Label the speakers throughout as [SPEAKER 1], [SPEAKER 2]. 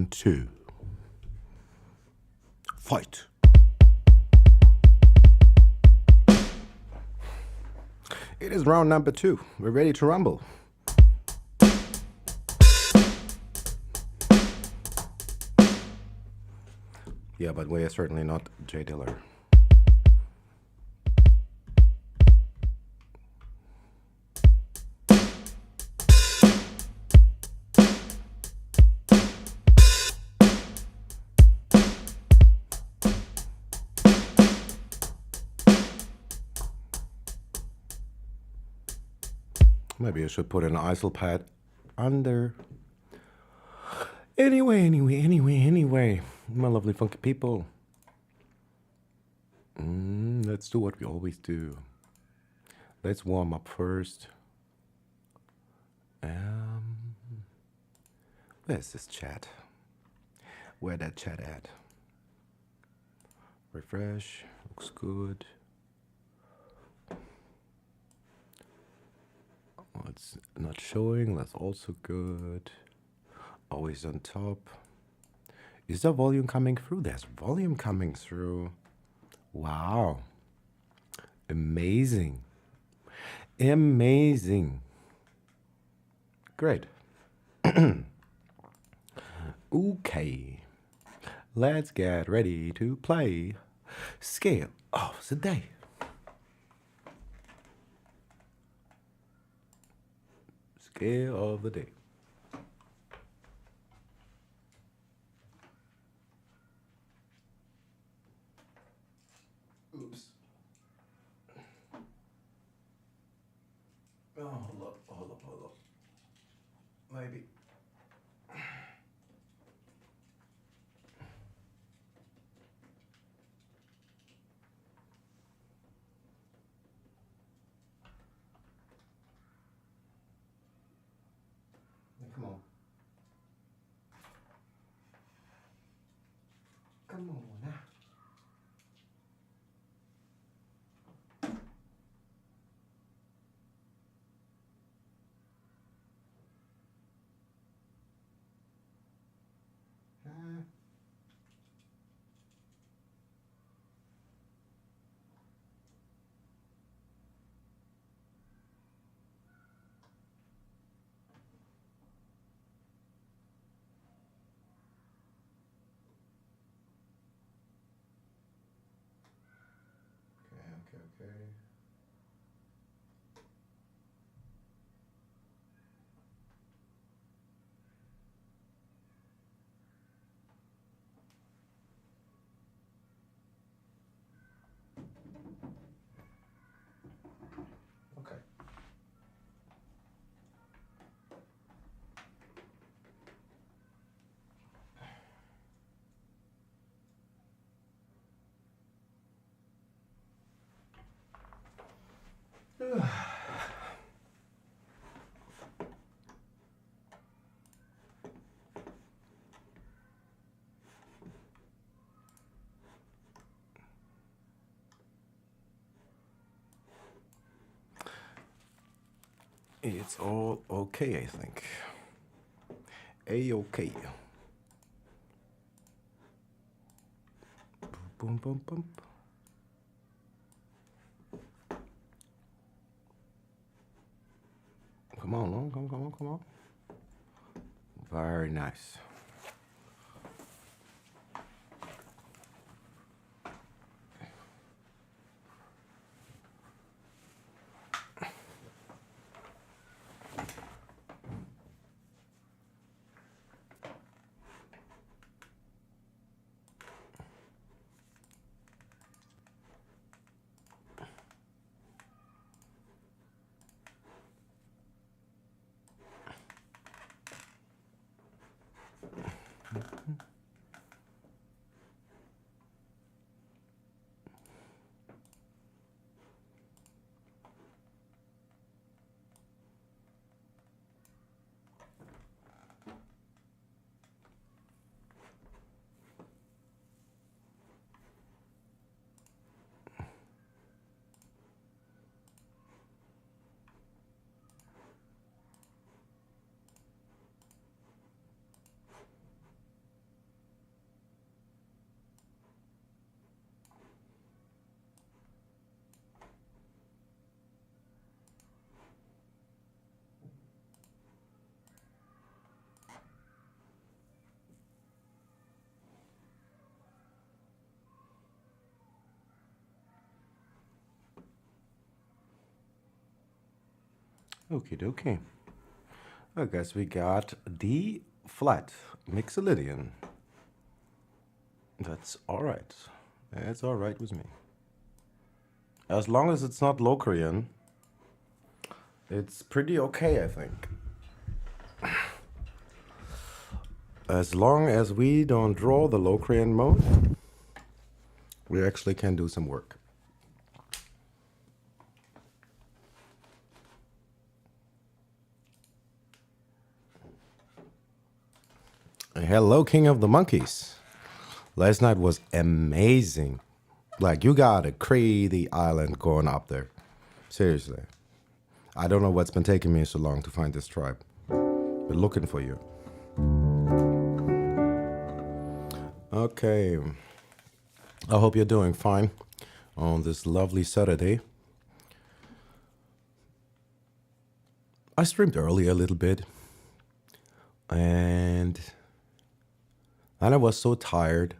[SPEAKER 1] Round 2. Fight. It is round number 2. We're ready to rumble. Yeah, but we are certainly not Jay Diller. Maybe I should put an ISIL pad under. Anyway, my lovely funky people. Let's do what we always do. Let's warm up first. Where's this chat? Where that chat at? Refresh, looks good. Oh, it's not showing, that's also good. Always on top. Is there volume coming through? There's volume coming through. Wow. Amazing. Amazing. Great. Okay. Let's get ready to play Scale of the Day. Scale of the Day. Oops. Oh, hold up. Maybe. Come on. Come on now. Okay. Okay. It's all okay, I think. A-okay. Boom, boom, boom. Come on. Come on. Very nice. Okie dokie. I guess we got D flat Mixolydian. That's alright. That's alright with me. As long as it's not Locrian, it's pretty okay, I think. As long as we don't draw the Locrian mode, we actually can do some work. Hello, King of the Monkeys. Last night was amazing. Like, you got a crazy island going up there. Seriously. I don't know what's been taking me so long to find this tribe. Been looking for you. Okay. I hope you're doing fine on this lovely Saturday. I streamed early a little bit. And I was so tired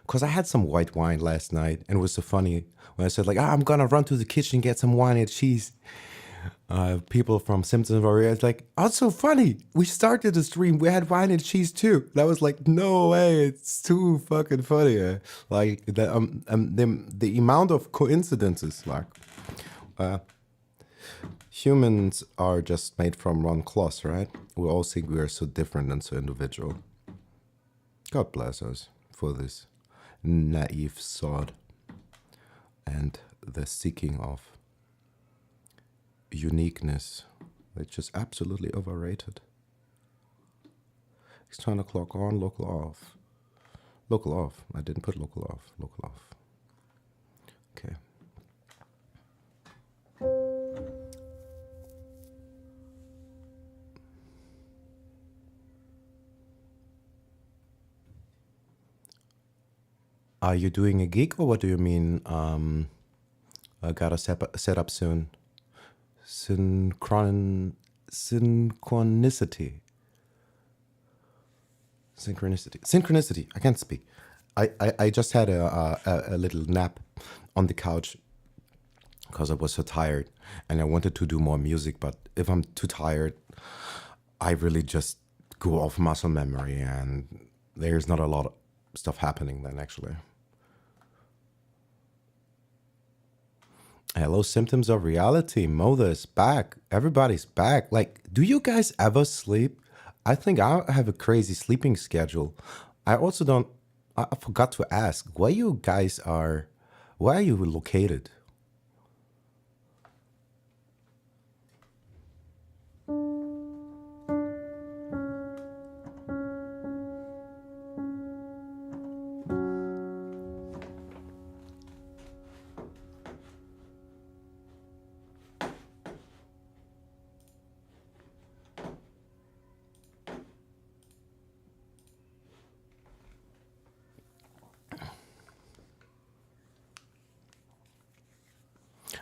[SPEAKER 1] because I had some white wine last night, and it was so funny when I said like, I'm gonna run to the kitchen and get some wine and cheese. People from Simpsons were like, oh, it's so funny. We started the stream, we had wine and cheese too. And I was like, no way, it's too fucking funny. Like the amount of coincidences, like humans are just made from one cloth, right? We all think we are so different and so individual. God bless us for this naive thought and the seeking of uniqueness, which is absolutely overrated. External clock on, local off. Local off. I didn't put local off. Local off. Okay. Are you doing a gig, or what do you mean? I gotta set up soon. Synchronicity. Synchronicity. I can't speak. I just had a little nap on the couch because I was so tired, and I wanted to do more music. But if I'm too tired, I really just go off muscle memory, and there's not a lot of stuff happening then, actually. Hello, symptoms of reality. Mother is back. Everybody's back. Like, do you guys ever sleep? I think I have a crazy sleeping schedule. I also don't. I forgot to ask where you guys are. Where are you located?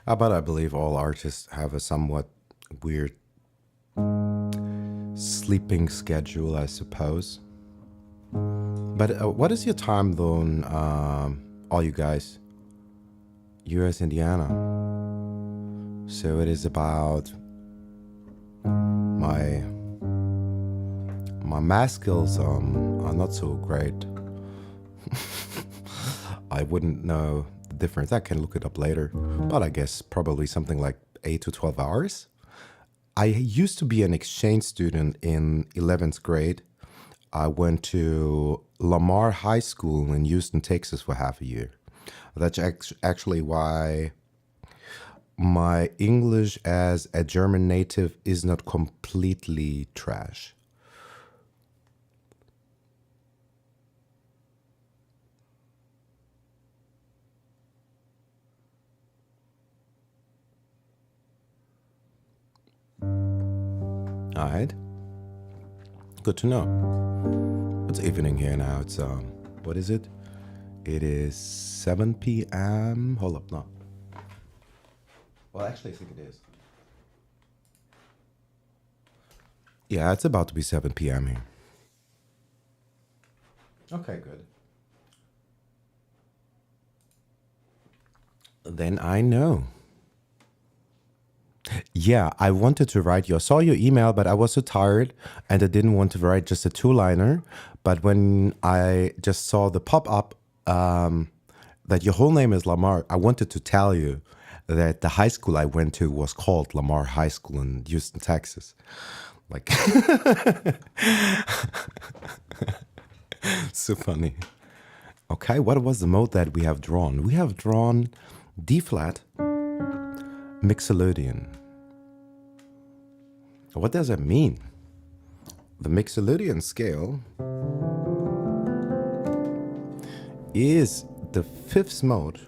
[SPEAKER 1] But I believe all artists have a somewhat weird sleeping schedule, I suppose. But what is your time zone, all you guys? U.S. Indiana. So it is about my math skills are not so great. I wouldn't know the difference. I can look it up later, but I guess probably something like 8 to 12 hours. I used to be an exchange student in 11th grade. I went to Lamar High School in Houston, Texas for half a year. That's actually why my English as a German native is not completely trash. All right. Good to know. It's evening here now. It's, what is it? It is 7 p.m. Hold up, no. Well, actually, I think it is. Yeah, it's about to be 7 p.m. here. Okay, good. Then I know. Yeah, I wanted to write you. I saw your email, but I was so tired and I didn't want to write just a two-liner. But when I just saw the pop-up that your whole name is Lamar, I wanted to tell you that the high school I went to was called Lamar High School in Houston, Texas. Like, so funny. Okay, what was the mode that we have drawn? We have drawn D flat, Mixolydian. What does that mean? The Mixolydian scale is the fifth mode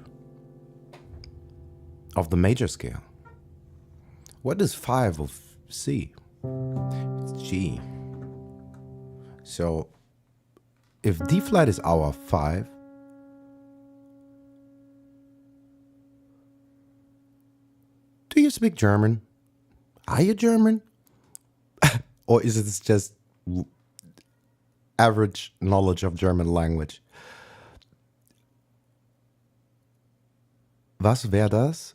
[SPEAKER 1] of the major scale. What is 5 of C? It's G. So if D flat is our 5, do you speak German? Are you German? Or is it just average knowledge of German language? Was wär das?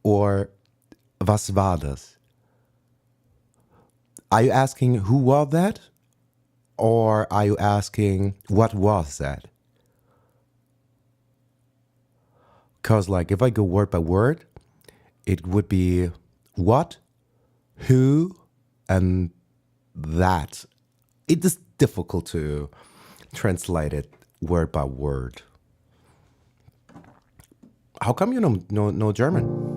[SPEAKER 1] Or was war das? Are you asking who was that? Or are you asking what was that? Because like if I go word by word, it would be what, who, and that. It is difficult to translate it word by word. How come you know German?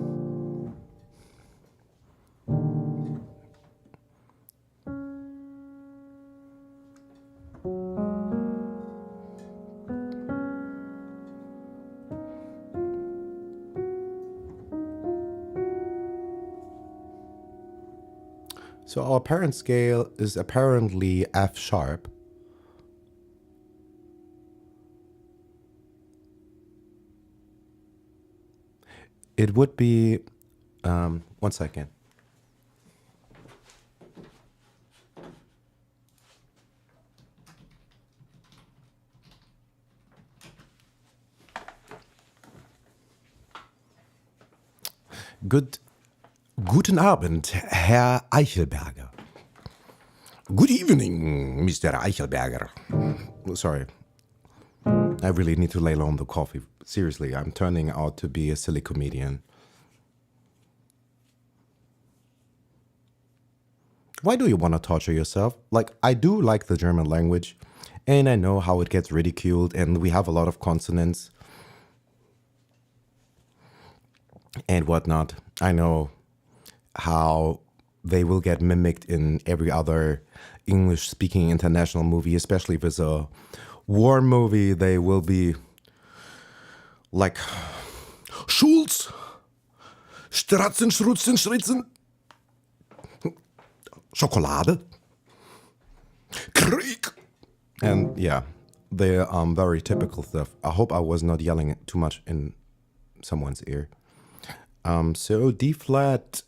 [SPEAKER 1] So our parent scale is apparently F sharp. It would be, 1 second. Guten Abend, Herr Eichelberger. Good evening, Mr. Eichelberger. Sorry. I really need to lay low on the coffee. Seriously, I'm turning out to be a silly comedian. Why do you want to torture yourself? Like, I do like the German language, and I know how it gets ridiculed, and we have a lot of consonants and whatnot. I know how they will get mimicked in every other English-speaking international movie, especially if it's a war movie. They will be like Schulz, Stratzen, Schrutzen, Schritzen, Schokolade, Krieg. And yeah, they are very typical stuff. I hope I was not yelling too much in someone's ear. So D flat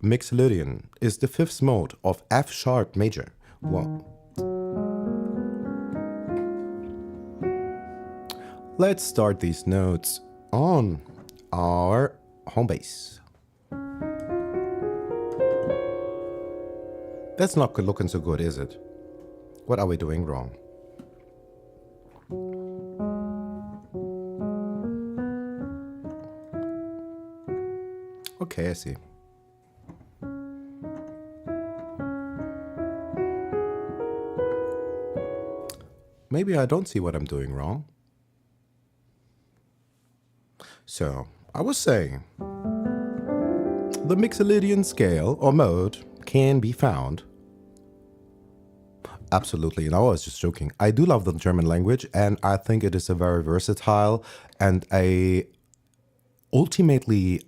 [SPEAKER 1] Mixolydian is the fifth mode of F sharp major. Well, let's start these notes on our home base. That's not looking so good, is it? What are we doing wrong? Okay, I see. Maybe I don't see what I'm doing wrong. So, I was saying, the Mixolydian scale or mode can be found. Absolutely, and I was just joking. I do love the German language, and I think it is a very versatile and a ultimately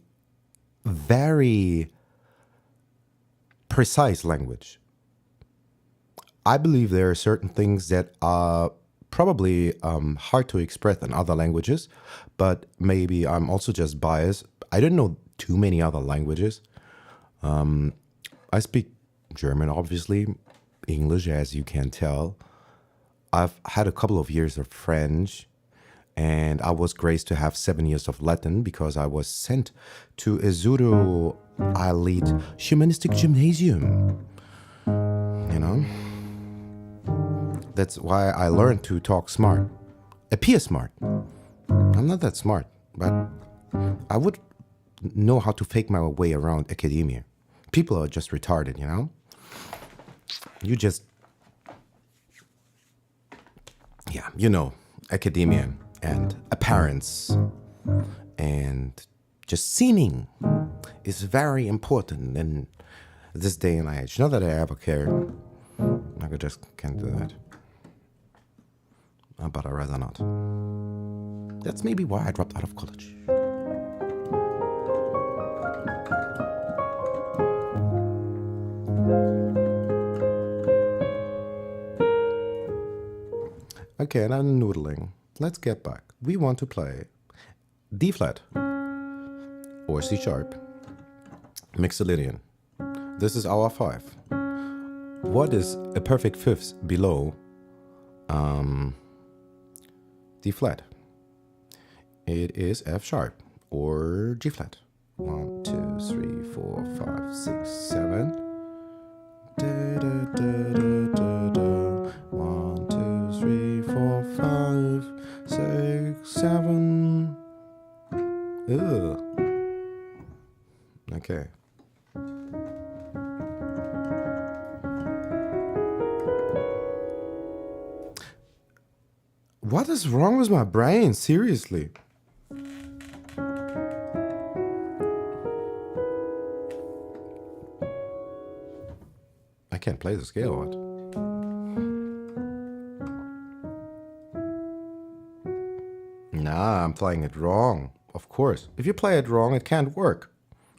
[SPEAKER 1] very precise language. I believe there are certain things that are probably hard to express in other languages, but maybe I'm also just biased. I don't know too many other languages. I speak German, obviously, English, as you can tell. I've had a couple of years of French, And I was graced to have 7 years of Latin because I was sent to a pseudo elite humanistic gymnasium. You know? That's why I learned to talk smart. Appear smart. I'm not that smart, but I would know how to fake my way around academia. People are just retarded, you know? You just, yeah, you know, academia and appearance and just seeming is very important in this day and age. Not that I ever cared. I just can't do that. But I'd rather not. That's maybe why I dropped out of college. Okay, and I'm noodling. Let's get back. We want to play D flat or C sharp, Mixolydian. This is our 5. What is a perfect fifth below D flat? It is F sharp or G flat. 1, 2, 3, 4, 5, 6, 7. Da, da, da, da, da, da. 1, 2, 3, 4, 5, 6, 7. Ugh. Okay. What is wrong with my brain? Seriously. I can't play the scale, what? Nah, I'm playing it wrong. Of course. If you play it wrong, it can't work.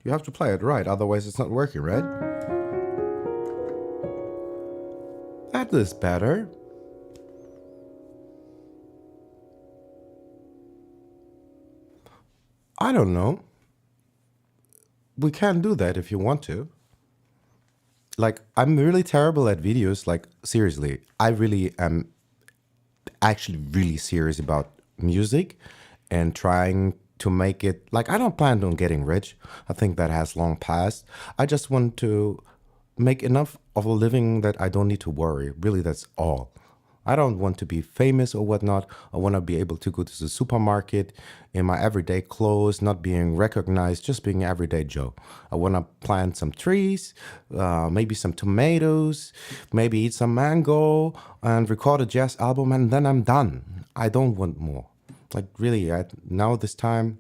[SPEAKER 1] You have to play it right, otherwise it's not working, right? That is better. I don't know. We can do that if you want to. Like, I'm really terrible at videos. Like, seriously, I really am actually really serious about music and trying to make it. Like, I don't plan on getting rich. I think that has long passed. I just want to make enough of a living that I don't need to worry. Really, that's all. I don't want to be famous or whatnot. I want to be able to go to the supermarket in my everyday clothes, not being recognized, just being everyday Joe. I want to plant some trees, maybe some tomatoes, maybe eat some mango and record a jazz album, and then I'm done. I don't want more. Like, really, now this time,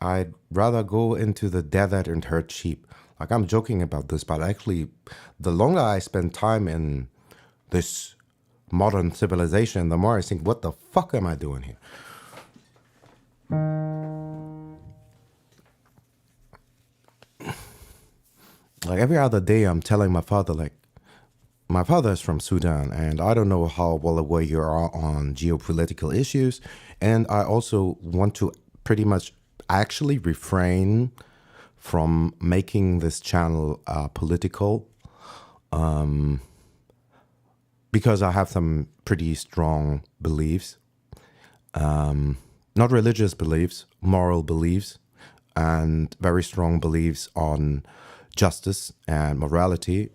[SPEAKER 1] I'd rather go into the desert and herd sheep. Like, I'm joking about this, but actually, the longer I spend time in this modern civilization, the more I think, what the fuck am I doing here? Like, every other day I'm telling my father, like, my father is from Sudan, and I don't know how well aware you are on geopolitical issues, and I also want to pretty much actually refrain from making this channel political, because I have some pretty strong beliefs, not religious beliefs, moral beliefs, and very strong beliefs on justice and morality.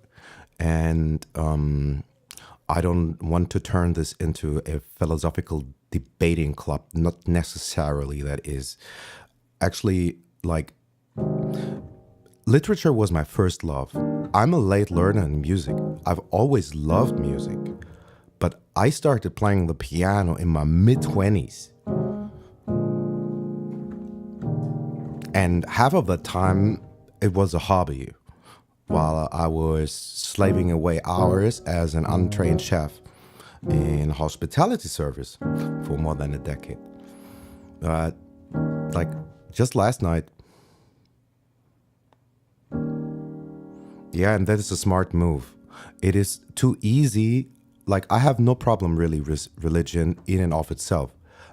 [SPEAKER 1] And I don't want to turn this into a philosophical debating club, not necessarily. That is actually, like, literature was my first love. I'm a late learner in music. I've always loved music, but I started playing the piano in my mid-20s. And half of the time, it was a hobby, while I was slaving away hours as an untrained chef in hospitality service for more than a decade. Like, just last night, yeah, and that is a smart move. It is too easy. Like, I have no problem really with religion in and of itself.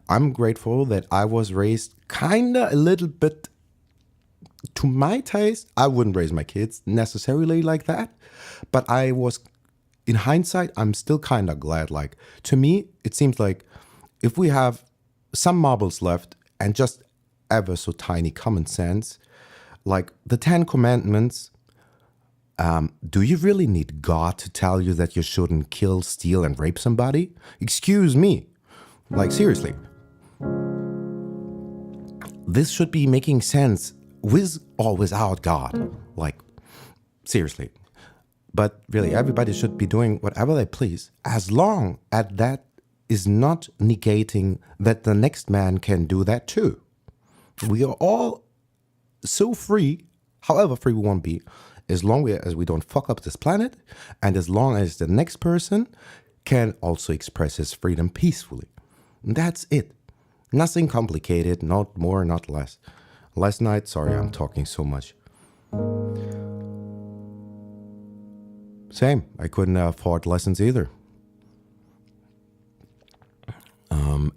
[SPEAKER 1] I'm grateful that I was raised kinda a little bit to my taste. I wouldn't raise my kids necessarily like that, but I was, in hindsight, I'm still kinda glad. Like, to me, it seems like if we have some marbles left, and just ever so tiny common sense, like the Ten Commandments. Do you really need God to tell you that you shouldn't kill, steal, and rape somebody? Excuse me. Like, seriously. This should be making sense with or without God. Like, seriously. But really, everybody should be doing whatever they please, as long as that is not negating that the next man can do that too. We are all so free, however free we want to be, as long as we don't fuck up this planet, and as long as the next person can also express his freedom peacefully. That's it. Nothing complicated, not more, not less. Last night, sorry, I'm talking so much. Same, I couldn't afford lessons either.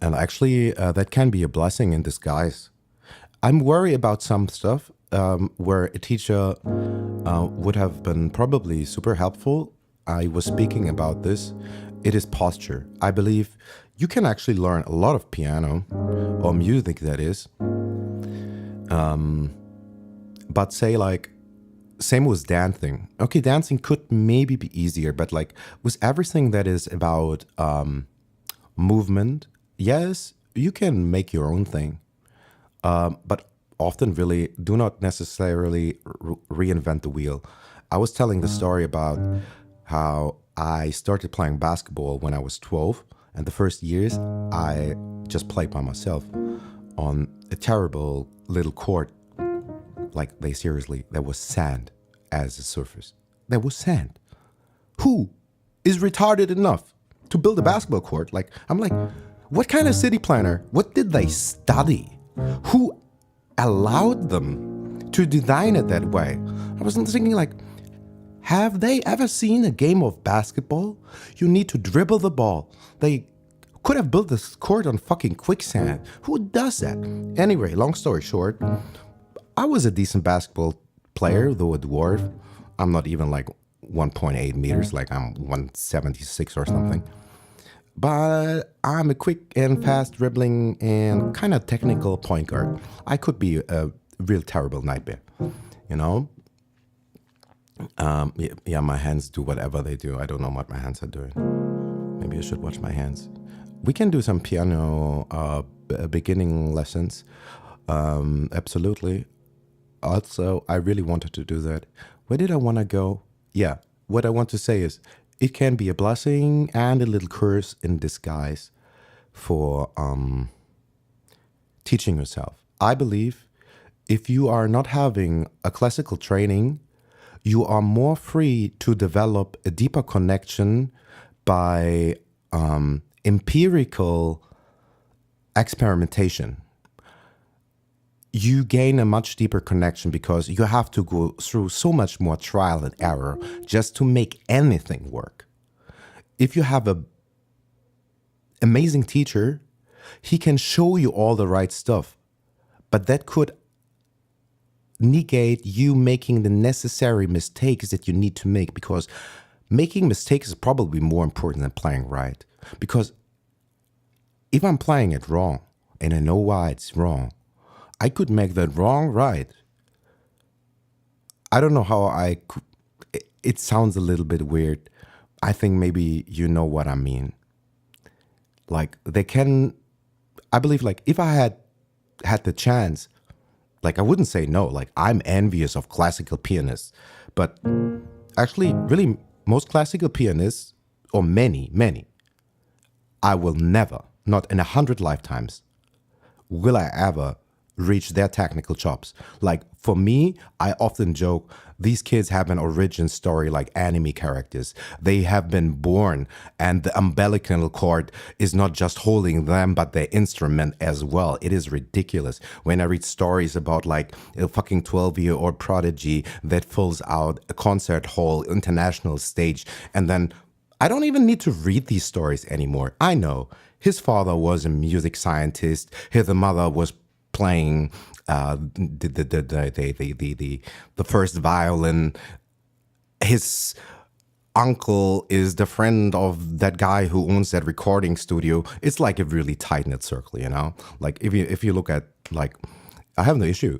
[SPEAKER 1] And actually, that can be a blessing in disguise. I'm worried about some stuff where a teacher would have been probably super helpful. I was speaking about this. It is posture. I believe you can actually learn a lot of piano or music, that is. But say like, same with dancing. Okay, dancing could maybe be easier, but like with everything that is about movement, yes, you can make your own thing. But often really do not necessarily reinvent the wheel. I was telling the story about how I started playing basketball when I was 12. And the first years, I just played by myself on a terrible little court. Like, there was sand as a surface. There was sand. Who is retarded enough to build a basketball court? Like, I'm like, what kind of city planner? What did they study? Who allowed them to design it that way? I was thinking like, have they ever seen a game of basketball? You need to dribble the ball. They could have built this court on fucking quicksand. Who does that? Anyway, long story short, I was a decent basketball player, though a dwarf. I'm not even like 1.8 meters, like I'm 176 or something. But I'm a quick and fast dribbling and kind of technical point guard. I could be a real terrible nightmare, you know? Yeah, my hands do whatever they do. I don't know what my hands are doing. Maybe I should watch my hands. We can do some piano beginning lessons. Absolutely. Also, I really wanted to do that. Where did I want to go? Yeah, what I want to say is it can be a blessing and a little curse in disguise for teaching yourself. I believe if you are not having a classical training, you are more free to develop a deeper connection by empirical experimentation. You gain a much deeper connection because you have to go through so much more trial and error just to make anything work. If you have an amazing teacher, he can show you all the right stuff, but that could negate you making the necessary mistakes that you need to make, because making mistakes is probably more important than playing right. Because if I'm playing it wrong and I know why it's wrong, I could make that wrong right. I don't know how I could. It sounds a little bit weird. I think maybe you know what I mean. Like I believe like if I had the chance, like I wouldn't say no. Like I'm envious of classical pianists, but actually really most classical pianists, or many, I will never, not in 100 lifetimes, will I ever reach their technical chops. Like for me, I often joke, these kids have an origin story like anime characters. They have been born and the umbilical cord is not just holding them, but their instrument as well. It is ridiculous when I read stories about like a fucking 12-year-old prodigy that fills out a concert hall, international stage, and then I don't even need to read these stories anymore. I know his father was a music scientist. His mother was playing the first violin. His uncle is the friend of that guy who owns that recording studio. It's like a really tight knit circle, you know. Like if you look at like, I have no issue,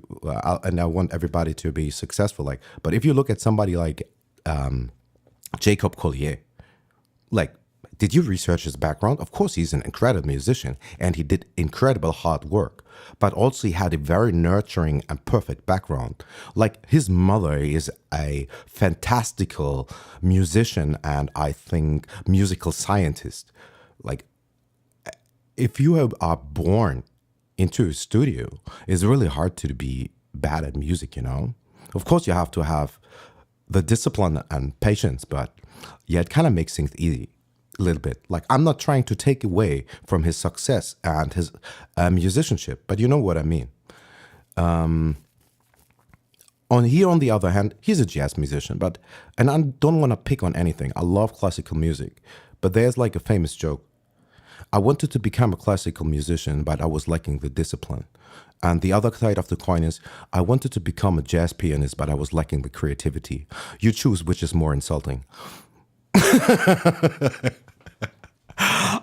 [SPEAKER 1] and I want everybody to be successful. Like, but if you look at somebody like Jacob Collier, like, did you research his background? Of course, he's an incredible musician and he did incredible hard work, but also he had a very nurturing and perfect background. Like, his mother is a fantastical musician and I think musical scientist. Like, if you are born into a studio, it's really hard to be bad at music, you know? Of course, you have to have the discipline and patience, but yeah, it kind of makes things easy a little bit. Like, I'm not trying to take away from his success and his musicianship, but you know what I mean. On the other hand, he's a jazz musician, and I don't want to pick on anything. I love classical music, but there's like a famous joke. I wanted to become a classical musician, but I was lacking the discipline. And the other side of the coin is, I wanted to become a jazz pianist, but I was lacking the creativity. You choose which is more insulting.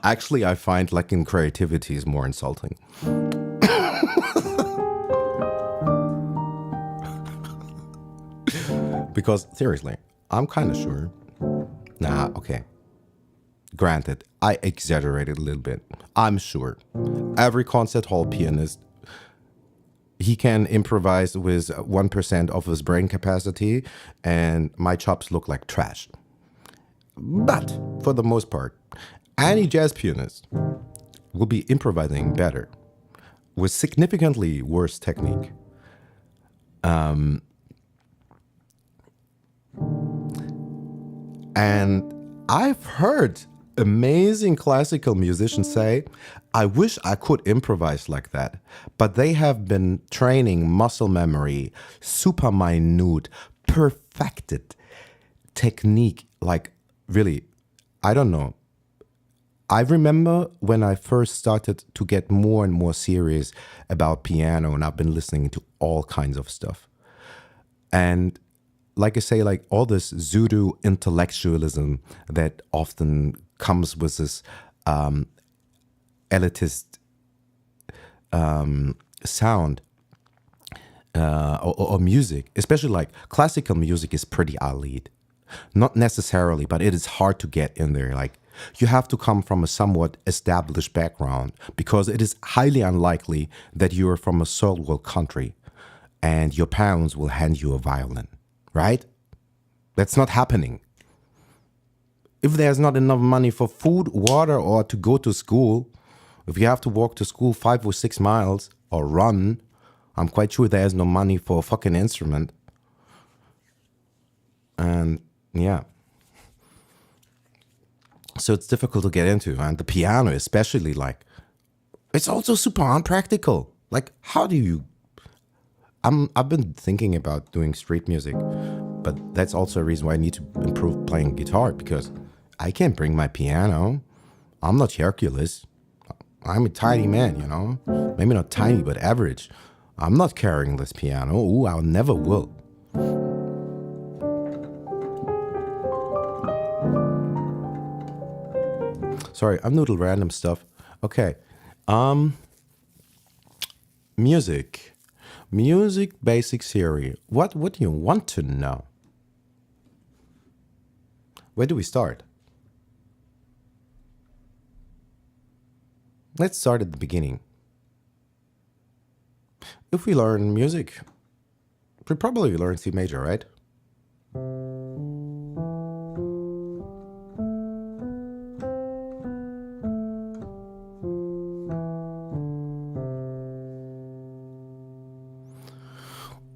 [SPEAKER 1] Actually, I find lacking creativity is more insulting. Because seriously, I'm kind of sure. Nah, okay. Granted, I exaggerated a little bit. I'm sure every concert hall pianist, he can improvise with 1% of his brain capacity, and my chops look like trash. But for the most part, any jazz pianist will be improvising better with significantly worse technique. And I've heard amazing classical musicians say, I wish I could improvise like that. But they have been training muscle memory, super minute, perfected technique. Like, really, I don't know. I remember when I first started to get more and more serious about piano, and I've been listening to all kinds of stuff. And like I say, like all this pseudo intellectualism that often comes with this elitist sound or music, especially like classical music, is pretty elite. Not necessarily, but it is hard to get in there. Like, you have to come from a somewhat established background because it is highly unlikely that you are from a third world country and your parents will hand you a violin, right? That's not happening. If there's not enough money for food, water, or to go to school, if you have to walk to school 5 or 6 miles or run, I'm quite sure there's no money for a fucking instrument. And yeah. So it's difficult to get into. And the piano, especially, like, it's also super unpractical. Like, how do you... I've been thinking about doing street music, but that's also a reason why I need to improve playing guitar, because I can't bring my piano. I'm not Hercules. I'm a tiny man, you know? Maybe not tiny, but average. I'm not carrying this piano. Ooh, I never will. Sorry, I'm noodle random stuff. Okay. Music. Music basic theory. What do you want to know? Where do we start? Let's start at the beginning. If we learn music, we probably learn C major, right?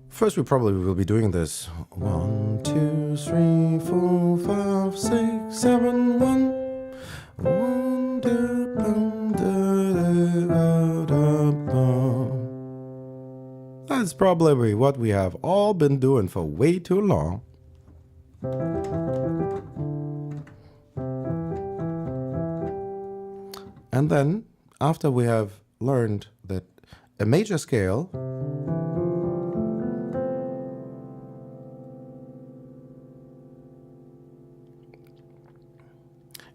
[SPEAKER 1] First, we probably will be doing this. 1, 2, 3, 4, 5, 6, 7, 1. 1, 2, bum, da, da, da, bum. That's probably what we have all been doing for way too long. And then, after we have learned that a major scale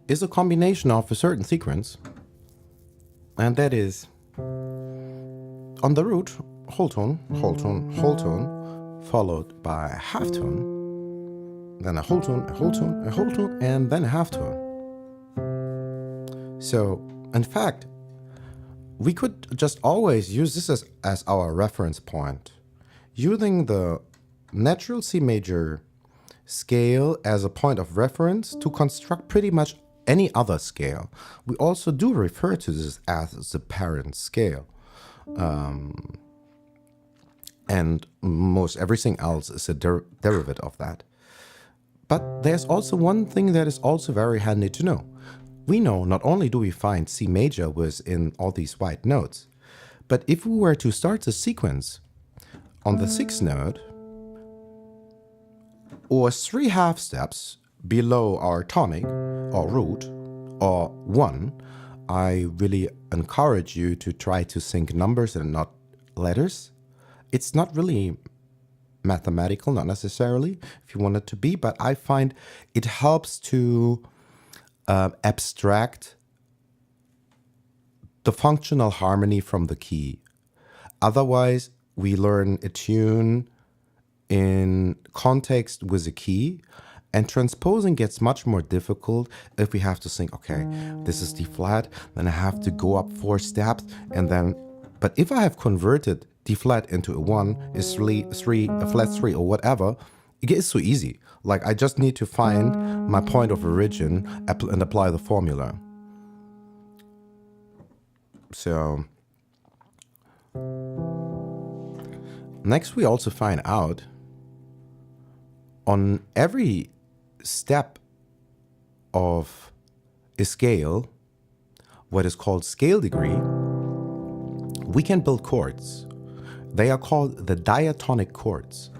[SPEAKER 1] is a combination of a certain sequence, and that is on the root, whole tone, whole tone, whole tone, followed by a half tone, then a whole tone, a whole tone, a whole tone, and then a half tone. So, in fact, we could just always use this as our reference point, using the natural C major scale as a point of reference to construct pretty much any other scale. We also do refer to this as the parent scale. And most everything else is a derivative of that. But there's also one thing that is also very handy to know. We know not only do we find C major within all these white notes, but if we were to start the sequence on the sixth note, or 3 half steps below our tonic or root or 1, I really encourage you to try to think numbers and not letters. It's not really mathematical, not necessarily, if you want it to be, but I find it helps to abstract the functional harmony from the key. Otherwise, we learn a tune in context with a key, and transposing gets much more difficult if we have to think, okay, this is D flat, then I have to go up 4 steps, and then, but if I have converted D flat into a 1, is 3, a flat 3, or whatever, it gets so easy. Like, I just need to find my point of origin and apply the formula. So, next we also find out on every step of a scale, what is called scale degree, we can build chords. They are called the diatonic chords.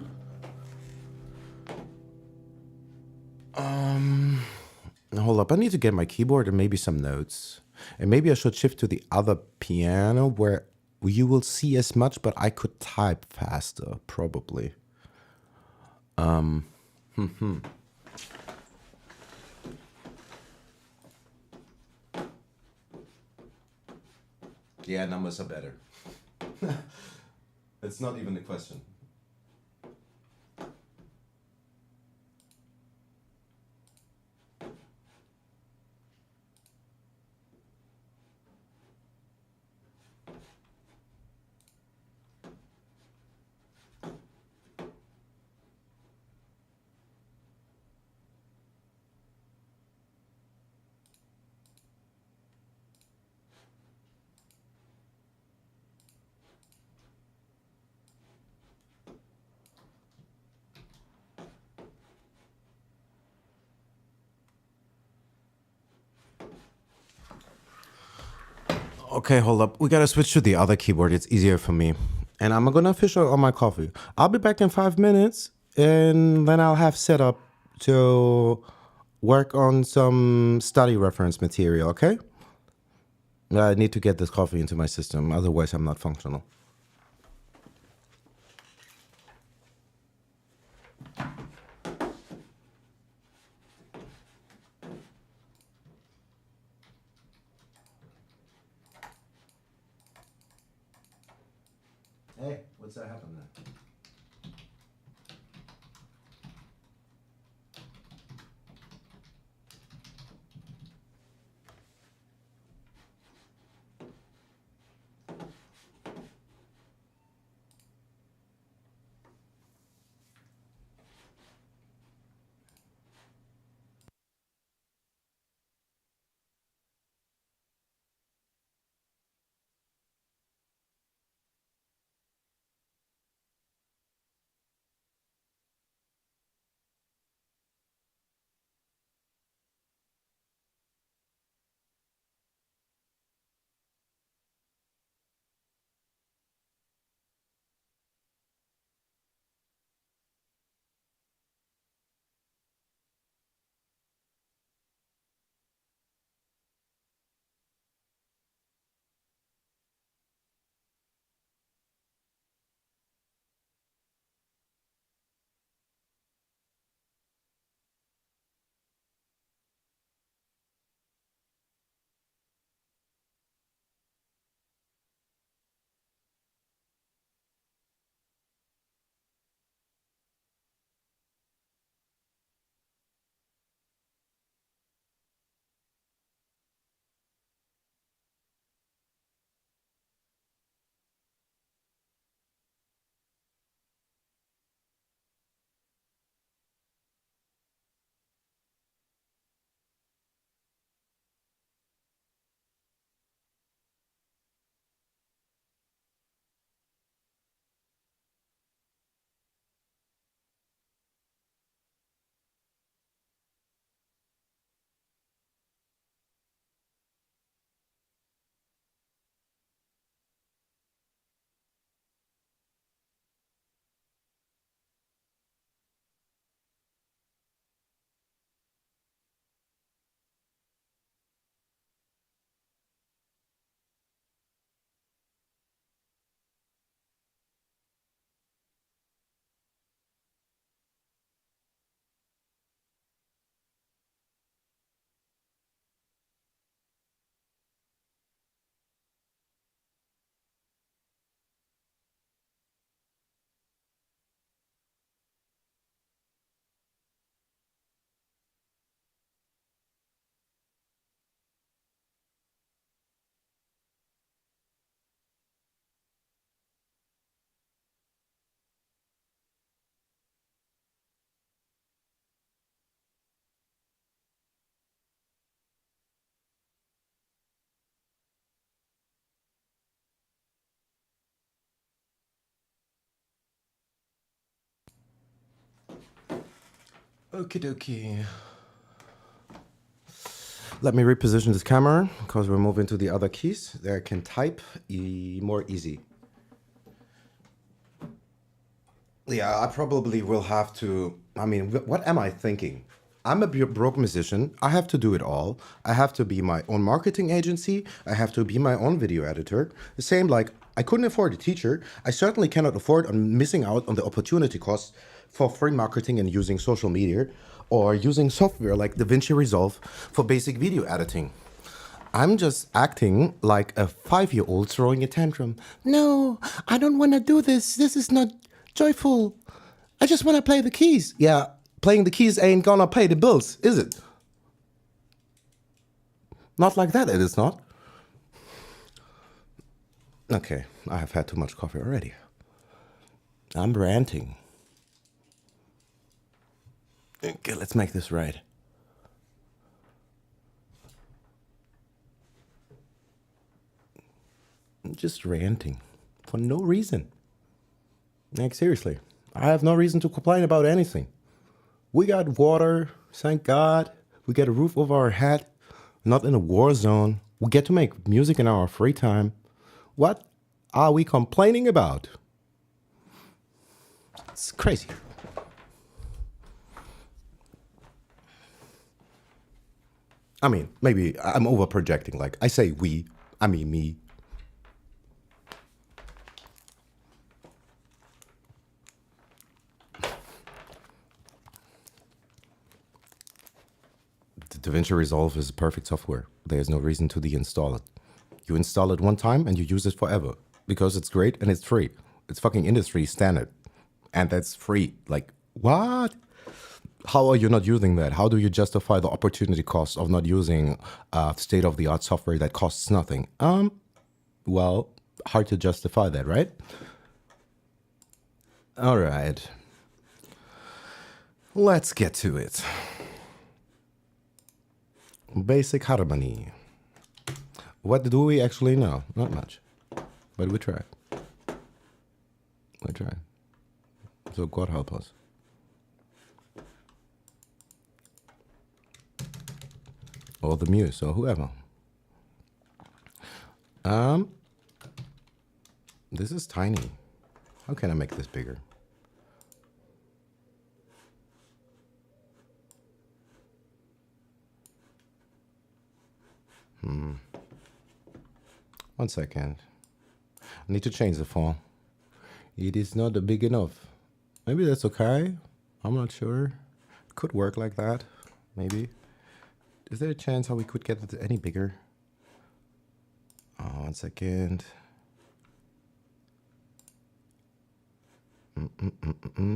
[SPEAKER 1] Hold up, I need to get my keyboard and maybe some notes. And maybe I should shift to the other piano where you will see as much, but I could type faster, probably. Yeah, numbers are better. It's not even a question. Okay, hold up. We gotta switch to the other keyboard. It's easier for me. And I'm gonna fish out on my coffee. I'll be back in 5 minutes, and then I'll have set up to work on some study reference material, okay? I need to get this coffee into my system, otherwise I'm not functional. Hey, what's that happening? Okie dokie. Let me reposition this camera because we're moving to the other keys. There I can type more easy. Yeah, I probably will have to. I mean, what am I thinking? I'm a broke musician. I have to do it all. I have to be my own marketing agency. I have to be my own video editor. The same like I couldn't afford a teacher. I certainly cannot afford on missing out on the opportunity costs for free marketing and using social media or using software like DaVinci Resolve for basic video editing. I'm just acting like a 5-year-old throwing a tantrum. No, I don't want to do this. This is not joyful. I just want to play the keys. Yeah, playing the keys ain't gonna pay the bills, is it? Not like that, it is not. Okay, I have had too much coffee already. I'm ranting. Okay, let's make this right. I'm just ranting for no reason. Like, seriously, I have no reason to complain about anything. We got water, thank God. We get a roof over our head, not in a war zone. We get to make music in our free time. What are we complaining about? It's crazy. I mean, maybe I'm over projecting. Like, I say we, I mean me. DaVinci Resolve is perfect software. There's no reason to deinstall it. You install it one time and you use it forever because it's great and it's free. It's fucking industry standard. And that's free. Like, what? How are you not using that? How do you justify the opportunity cost of not using state-of-the-art software that costs nothing? Well, hard to justify that, right? All right. Let's get to it. Basic harmony. What do we actually know? Not much, but we try. We try. So God help us. Or the muse, or whoever. This is tiny. How can I make this bigger? One second. I need to change the font. It is not big enough. Maybe that's okay. I'm not sure. It could work like that. Maybe. Is there a chance how we could get it any bigger? Oh, 1 second.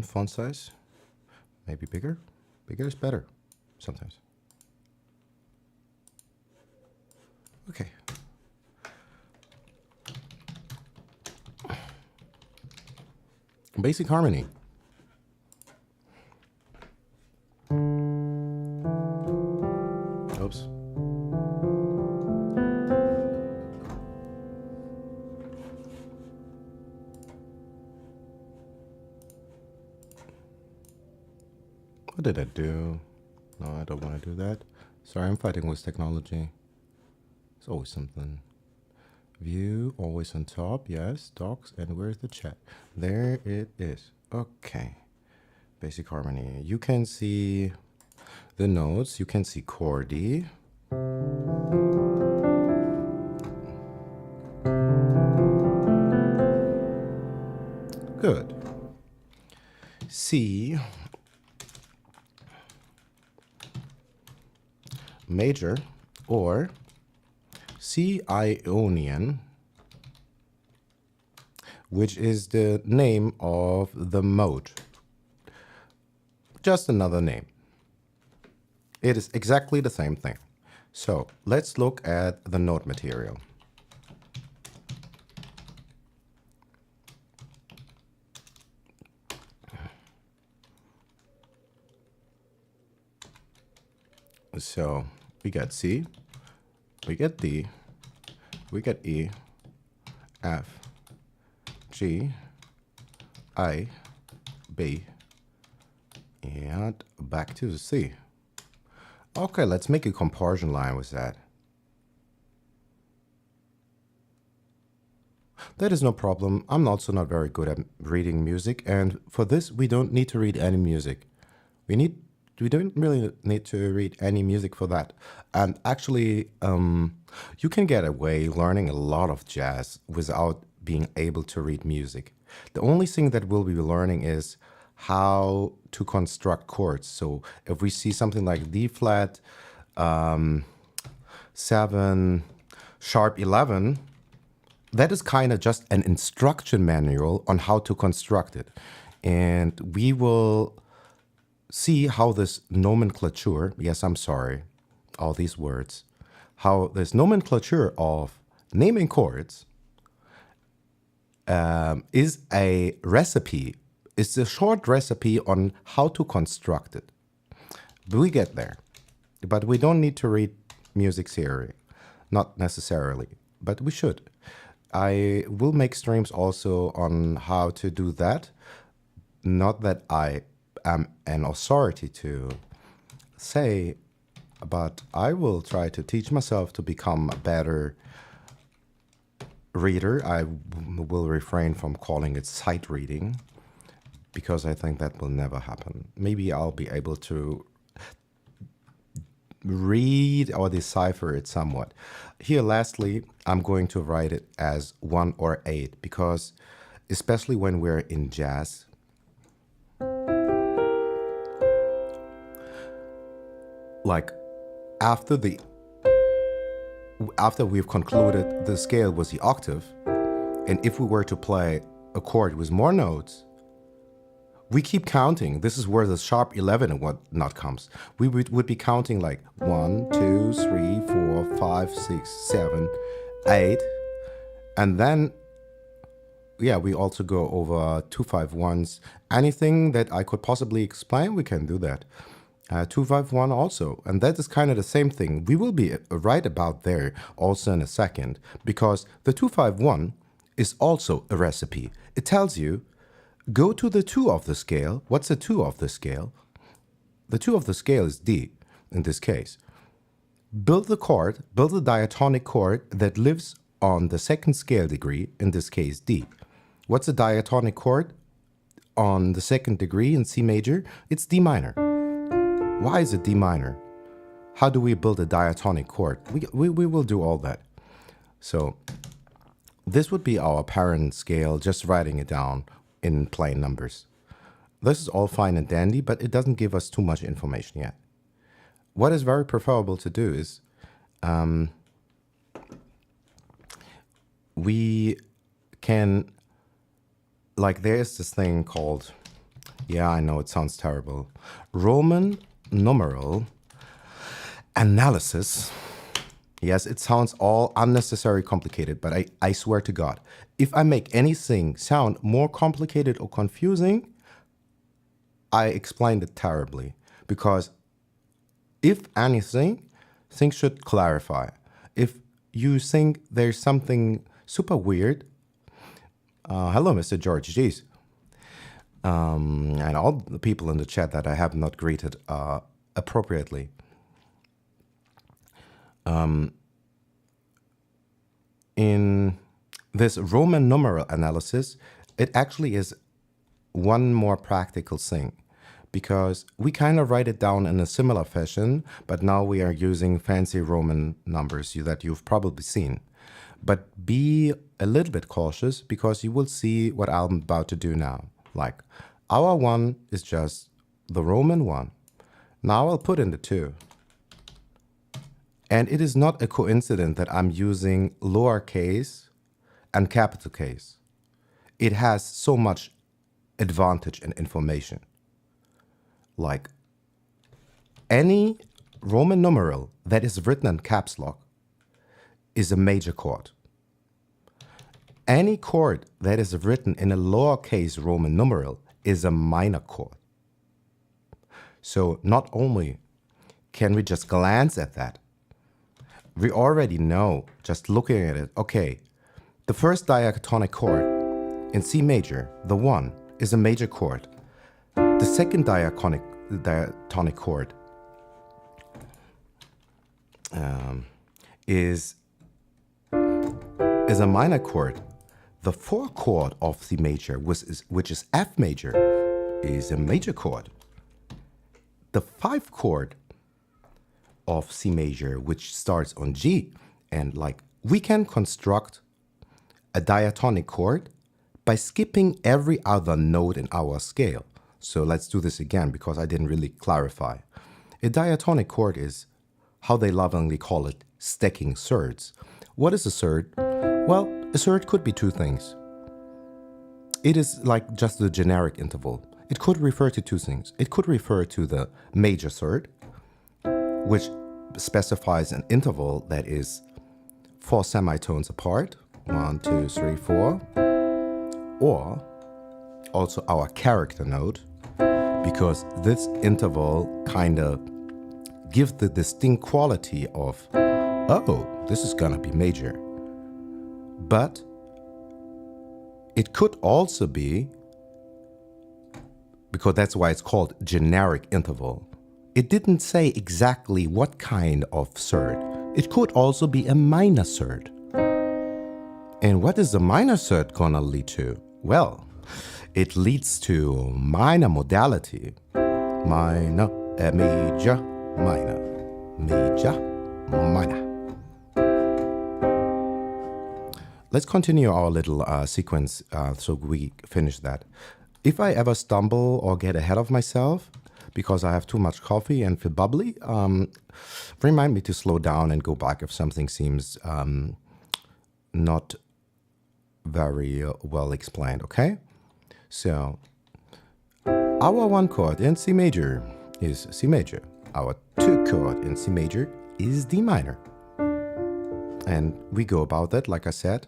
[SPEAKER 1] Font size. Maybe bigger. Bigger is better. Sometimes. Okay. Basic harmony. Oops. What did I do? No, I don't want to do that. Sorry, I'm fighting with technology. It's always something. View, always on top, yes. Docs, and where's the chat? There it is. Okay. Basic harmony. You can see the notes. You can see chordy. Good. C major or C Ionian, which is the name of the mode. Just another name. It is exactly the same thing. So let's look at the note material. So we got C, we get D, we get E, F, G, I, B, And back to the C. Okay, let's make a comparison line with that. That is no problem. I'm also not very good at reading music, and for this we don't need to read any music. We don't really need to read any music for that. And actually, you can get away learning a lot of jazz without being able to read music. The only thing that we'll be learning is how to construct chords. So if we see something like D flat, 7, sharp 11, that is kind of just an instruction manual on how to construct it. And we will see how this nomenclature, yes, I'm sorry, all these words, how this nomenclature of naming chords is a recipe, it's a short recipe on how to construct it. We get there, but we don't need to read music theory, not necessarily, but we should. I will make streams also on how to do that. Not that I am an authority to say, but I will try to teach myself to become a better reader. I will refrain from calling it sight reading because I think that will never happen. Maybe I'll be able to read or decipher it somewhat. Here, lastly, I'm going to write it as 1 or 8 because, especially when we're in jazz, like after we've concluded the scale was the octave, and if we were to play a chord with more notes, we keep counting. This is where the sharp 11 and whatnot comes. We would be counting like 1, 2, 3, 4, 5, 6, 7, 8. And then, yeah, we also go over 2, 5, 1s. Anything that I could possibly explain, we can do that. 2, 5, 1 also. And that is kind of the same thing. We will be right about there also in a second, because the 2, 5, 1 is also a recipe. It tells you, go to the 2 of the scale. What's the 2 of the scale? The 2 of the scale is D in this case. Build the chord, build a diatonic chord that lives on the second scale degree, in this case D. What's a diatonic chord on the second degree in C major? It's D minor. Why is it D minor? How do we build a diatonic chord? We will do all that. So this would be our parent scale, just writing it down in plain numbers. This is all fine and dandy, but it doesn't give us too much information yet. What is very preferable to do is we can, like there's this thing called, yeah, I know it sounds terrible, Roman numeral analysis. Yes, it sounds all unnecessary complicated, but I swear to God, if I make anything sound more complicated or confusing, I explained it terribly. Because if anything, things should clarify. If you think there's something super weird, hello, Mr. George, geez. And all the people in the chat that I have not greeted appropriately. In this Roman numeral analysis, it actually is one more practical thing, because we kind of write it down in a similar fashion, but now we are using fancy Roman numbers that you've probably seen. But be a little bit cautious, because you will see what I'm about to do now. Like, our 1 is just the Roman 1. Now I'll put in the 2. And it is not a coincidence that I'm using lowercase and capital case. It has so much advantage and information. Like, any Roman numeral that is written in caps lock is a major chord. Any chord that is written in a lowercase Roman numeral is a minor chord. So not only can we just glance at that, we already know, just looking at it, okay, the first diatonic chord in C major, the 1, is a major chord. The second diatonic chord is a minor chord. The 4 chord of C major, which is F major, is a major chord. The 5 chord of C major, which starts on G, and like we can construct a diatonic chord by skipping every other note in our scale. So let's do this again because I didn't really clarify. A diatonic chord is how they lovingly call it stacking thirds. What is a third? Well, a third could be 2 things. It is like just the generic interval. It could refer to 2 things. It could refer to the major third, which specifies an interval that is 4 semitones apart, 1, 2, 3, 4, or also our character note, because this interval kind of gives the distinct quality of, oh, this is gonna be major. But it could also be, because that's why it's called generic interval. It didn't say exactly what kind of third. It could also be a minor third. And what is the minor third gonna lead to? Well, it leads to minor modality. Minor, major, minor, major, minor. Let's continue our little sequence so we finish that. If I ever stumble or get ahead of myself because I have too much coffee and feel bubbly, remind me to slow down and go back if something seems not very well explained, okay? So, our 1 chord in C major is C major. Our 2 chord in C major is D minor. And we go about that, like I said,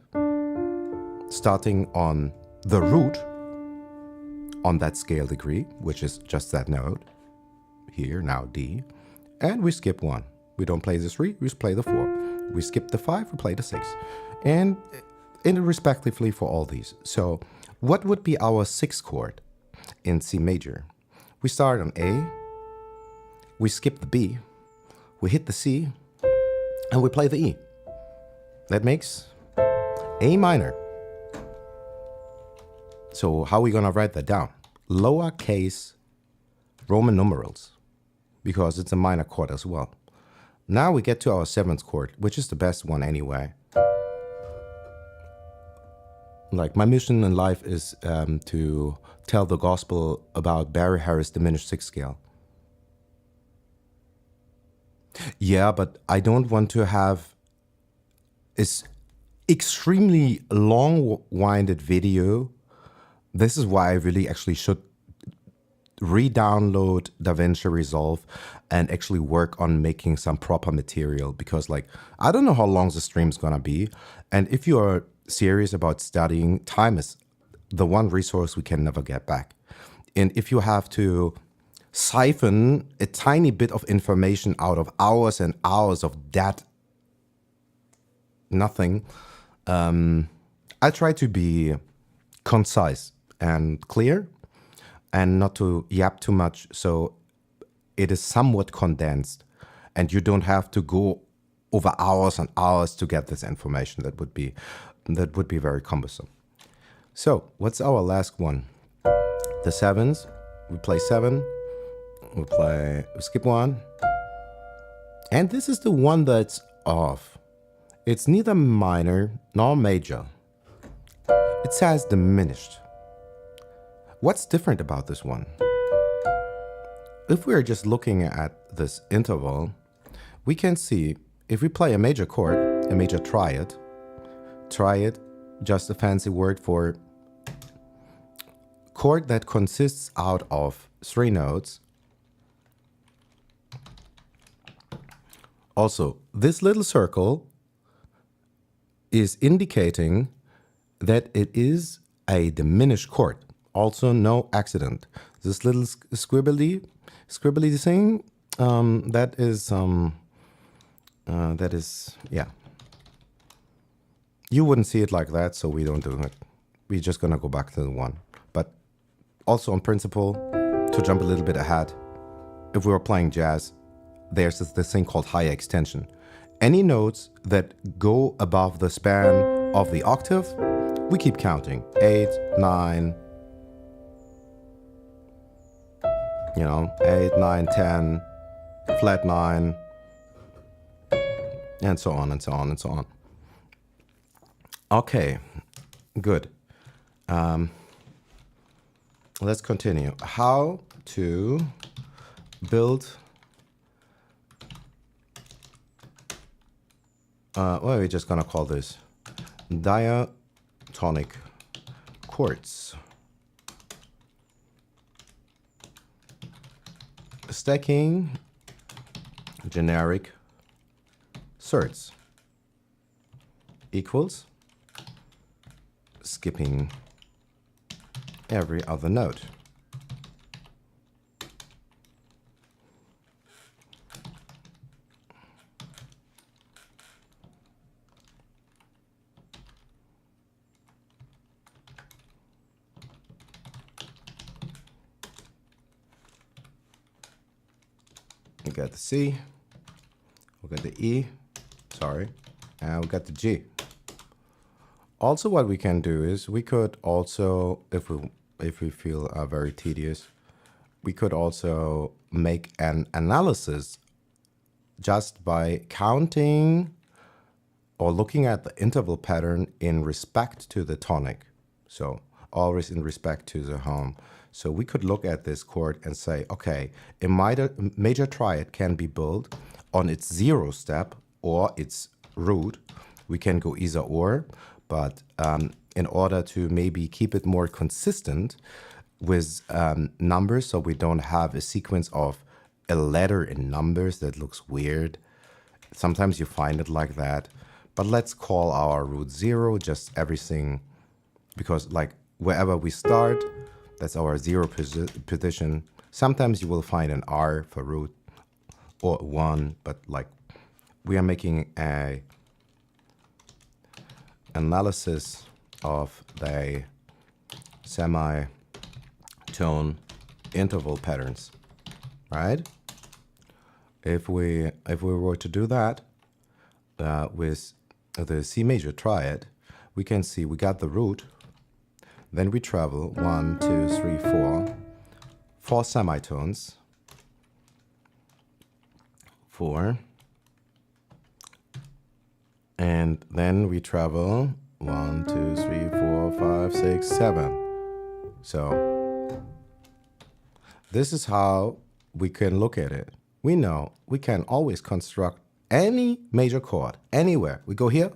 [SPEAKER 1] starting on the root on that scale degree, which is just that note, here, now D, and we skip 1. We don't play the 3, we play the 4. We skip the 5, we play the 6. And respectively for all these. So what would be our 6th chord in C major? We start on A, we skip the B, we hit the C, and we play the E. That makes A minor. So how are we gonna write that down? Lowercase Roman numerals, because it's a minor chord as well. Now we get to our 7th chord, which is the best one anyway. Like, my mission in life is to tell the gospel about Barry Harris' diminished 6th scale. Yeah, but I don't want to have this extremely long-winded video. This is why I really actually should re-download DaVinci Resolve and actually work on making some proper material, because like, I don't know how long the stream's gonna be. And if you are serious about studying, time is the one resource we can never get back. And if you have to siphon a tiny bit of information out of hours and hours of that nothing, I try to be concise and clear and not to yap too much, so it is somewhat condensed and you don't have to go over hours and hours to get this information. That would be very cumbersome. So what's our last one? The 7s. We play 7, we skip 1, and this is the one that's off. It's neither minor nor major. It says diminished. What's different about this one? If we're just looking at this interval, we can see if we play a major chord, a major triad, just a fancy word for chord that consists out of 3 notes. Also, this little circle is indicating that it is a diminished chord. Also, no accident. This little squibbly thing, that is, yeah. You wouldn't see it like that, so we don't do it. We're just gonna go back to the 1. But also on principle, to jump a little bit ahead, if we were playing jazz, there's this thing called high extension. Any notes that go above the span of the octave, we keep counting. 8, 9, 8, 9, 10, flat 9, and so on and so on and so on. Okay, good. Let's continue. How to build, what are we just gonna call this? Diatonic chords. Stacking generic thirds equals skipping every other note. We got the C, we got the E, and we got the G. Also, what we can do is we could also, if we feel very tedious, we could also make an analysis just by counting or looking at the interval pattern in respect to the tonic. So always in respect to the home. So we could look at this chord and say, okay, a major triad can be built on its 0 step or its root. We can go either or, but in order to maybe keep it more consistent with numbers, so we don't have a sequence of a letter in numbers that looks weird. Sometimes you find it like that. But let's call our root 0, just everything, because like wherever we start, that's our 0 position. Sometimes you will find an R for root or 1, but like we are making a analysis of the semitone interval patterns, right? If we were to do that with the C major triad, we can see we got the root, then we travel 1, 2, 3, 4 semitones, 4, and then we travel 1, 2, 3, 4, 5, 6, 7. So this is how we can look at it. We know we can always construct any major chord anywhere. We go here,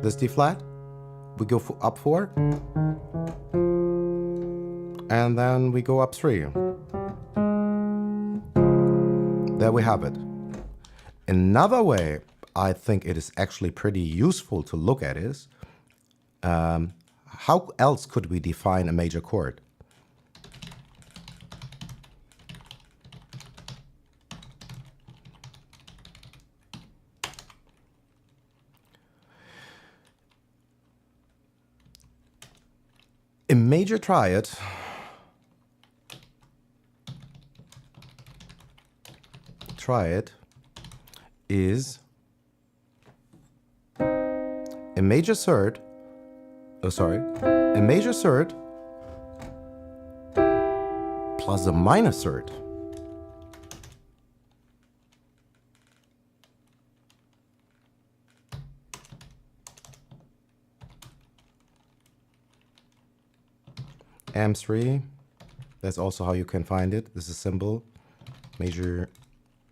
[SPEAKER 1] this D flat, we go up 4, and then we go up 3. There we have it. Another way I think it is actually pretty useful to look at is, how else could we define a major chord? A major triad is a major third, a major third plus a minor third. M3, that's also how you can find it. This is symbol, major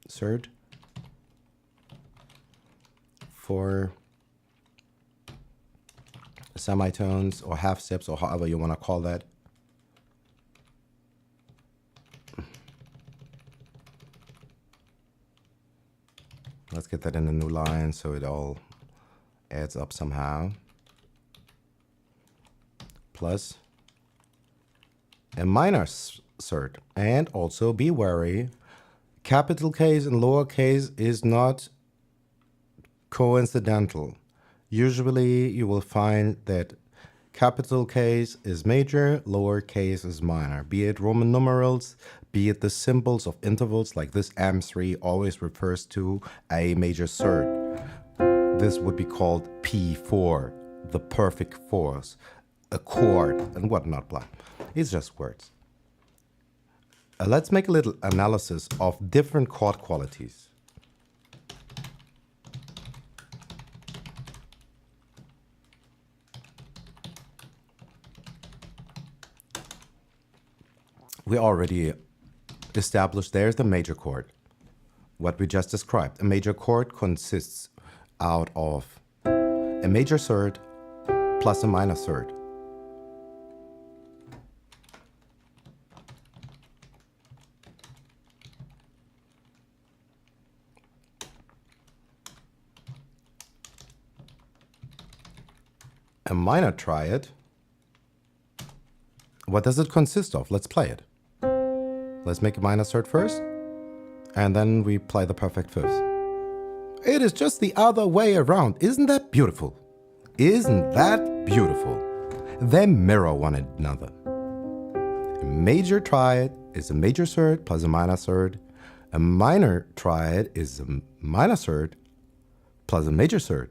[SPEAKER 1] third, for semitones or half steps or however you want to call that. Let's get that in a new line so it all adds up somehow. Plus a minor third. And also be wary, capital case and lowercase is not coincidental. Usually you will find that Capital case is major, lower case is minor. Be it Roman numerals, be it the symbols of intervals like this M3 always refers to a major third. This would be called P4, the perfect fourth, a chord, and whatnot, blah. It's just words. Let's make a little analysis of different chord qualities. We already established there's the major chord. What we just described. A major chord consists out of a major third plus a minor third. A minor triad, what does it consist of? Let's play it. Let's make a minor third first, and then we play the perfect fifth. It is just the other way around. Isn't that beautiful? Isn't that beautiful? They mirror one another. A major triad is a major third plus a minor third. A minor triad is a minor third plus a major third.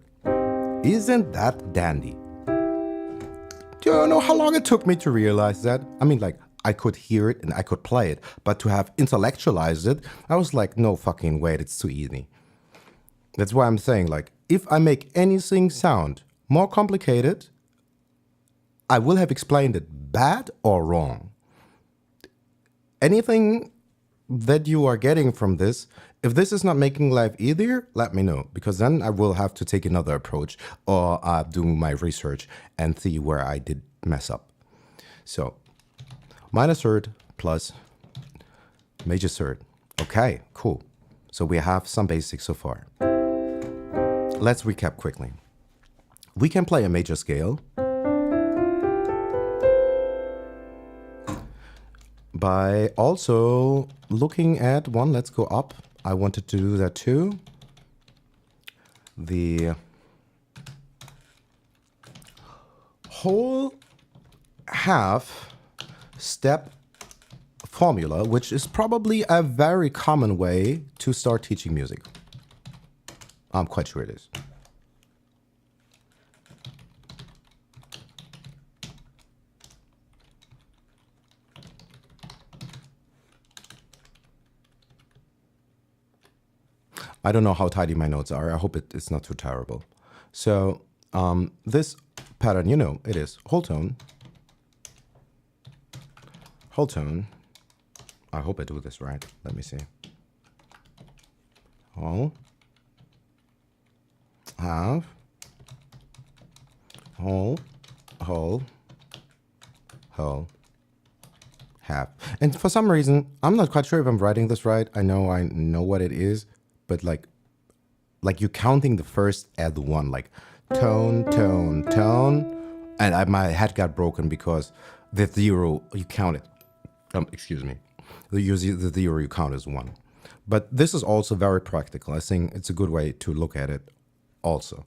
[SPEAKER 1] Isn't that dandy? Do you know how long it took me to realize that? I mean, like, I could hear it and I could play it, but to have intellectualized it, I was like, no fucking way, it's too easy. That's why I'm saying, like, if I make anything sound more complicated, I will have explained it bad or wrong. Anything that you are getting from this, if this is not making life easier, let me know, because then I will have to take another approach or do my research and see where I did mess up. So, minor third plus major third. Okay, cool. So we have some basics so far. Let's recap quickly. We can play a major scale by also looking at one. Let's go up. I wanted to do that too. The whole half step formula, which is probably a very common way to start teaching music. I'm quite sure it is. I don't know how tidy my notes are. I hope it's not too terrible. So this pattern, you know, it is whole tone. Whole tone. I hope I do this right. Let me see. Whole. Half. Whole. Whole. Whole. Half. And for some reason, I'm not quite sure if I'm writing this right. I know what it is. But like you're counting the first as one, like tone, tone, tone. And my head got broken because the zero, you count it. Excuse me. The zero you count as one. But this is also very practical. I think it's a good way to look at it also.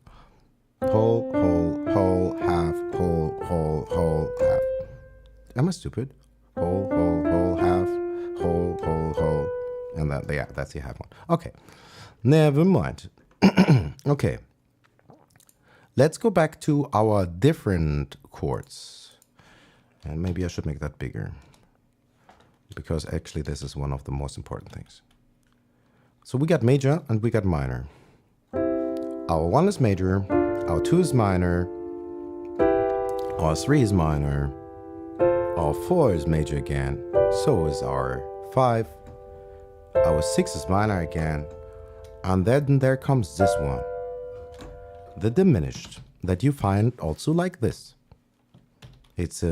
[SPEAKER 1] Whole, whole, whole, half, whole, whole, whole, half. Am I stupid? Whole, whole, whole, half, whole, whole, whole. And that, yeah, that's the half one. Okay. Never mind. Okay. Let's go back to our different chords. And maybe I should make that bigger, because actually this is one of the most important things. So we got major and we got minor. Our 1 is major, our 2 is minor, our 3 is minor, our 4 is major again, so is our 5, our 6 is minor again, and then there comes this one, the diminished, that you find also like this. It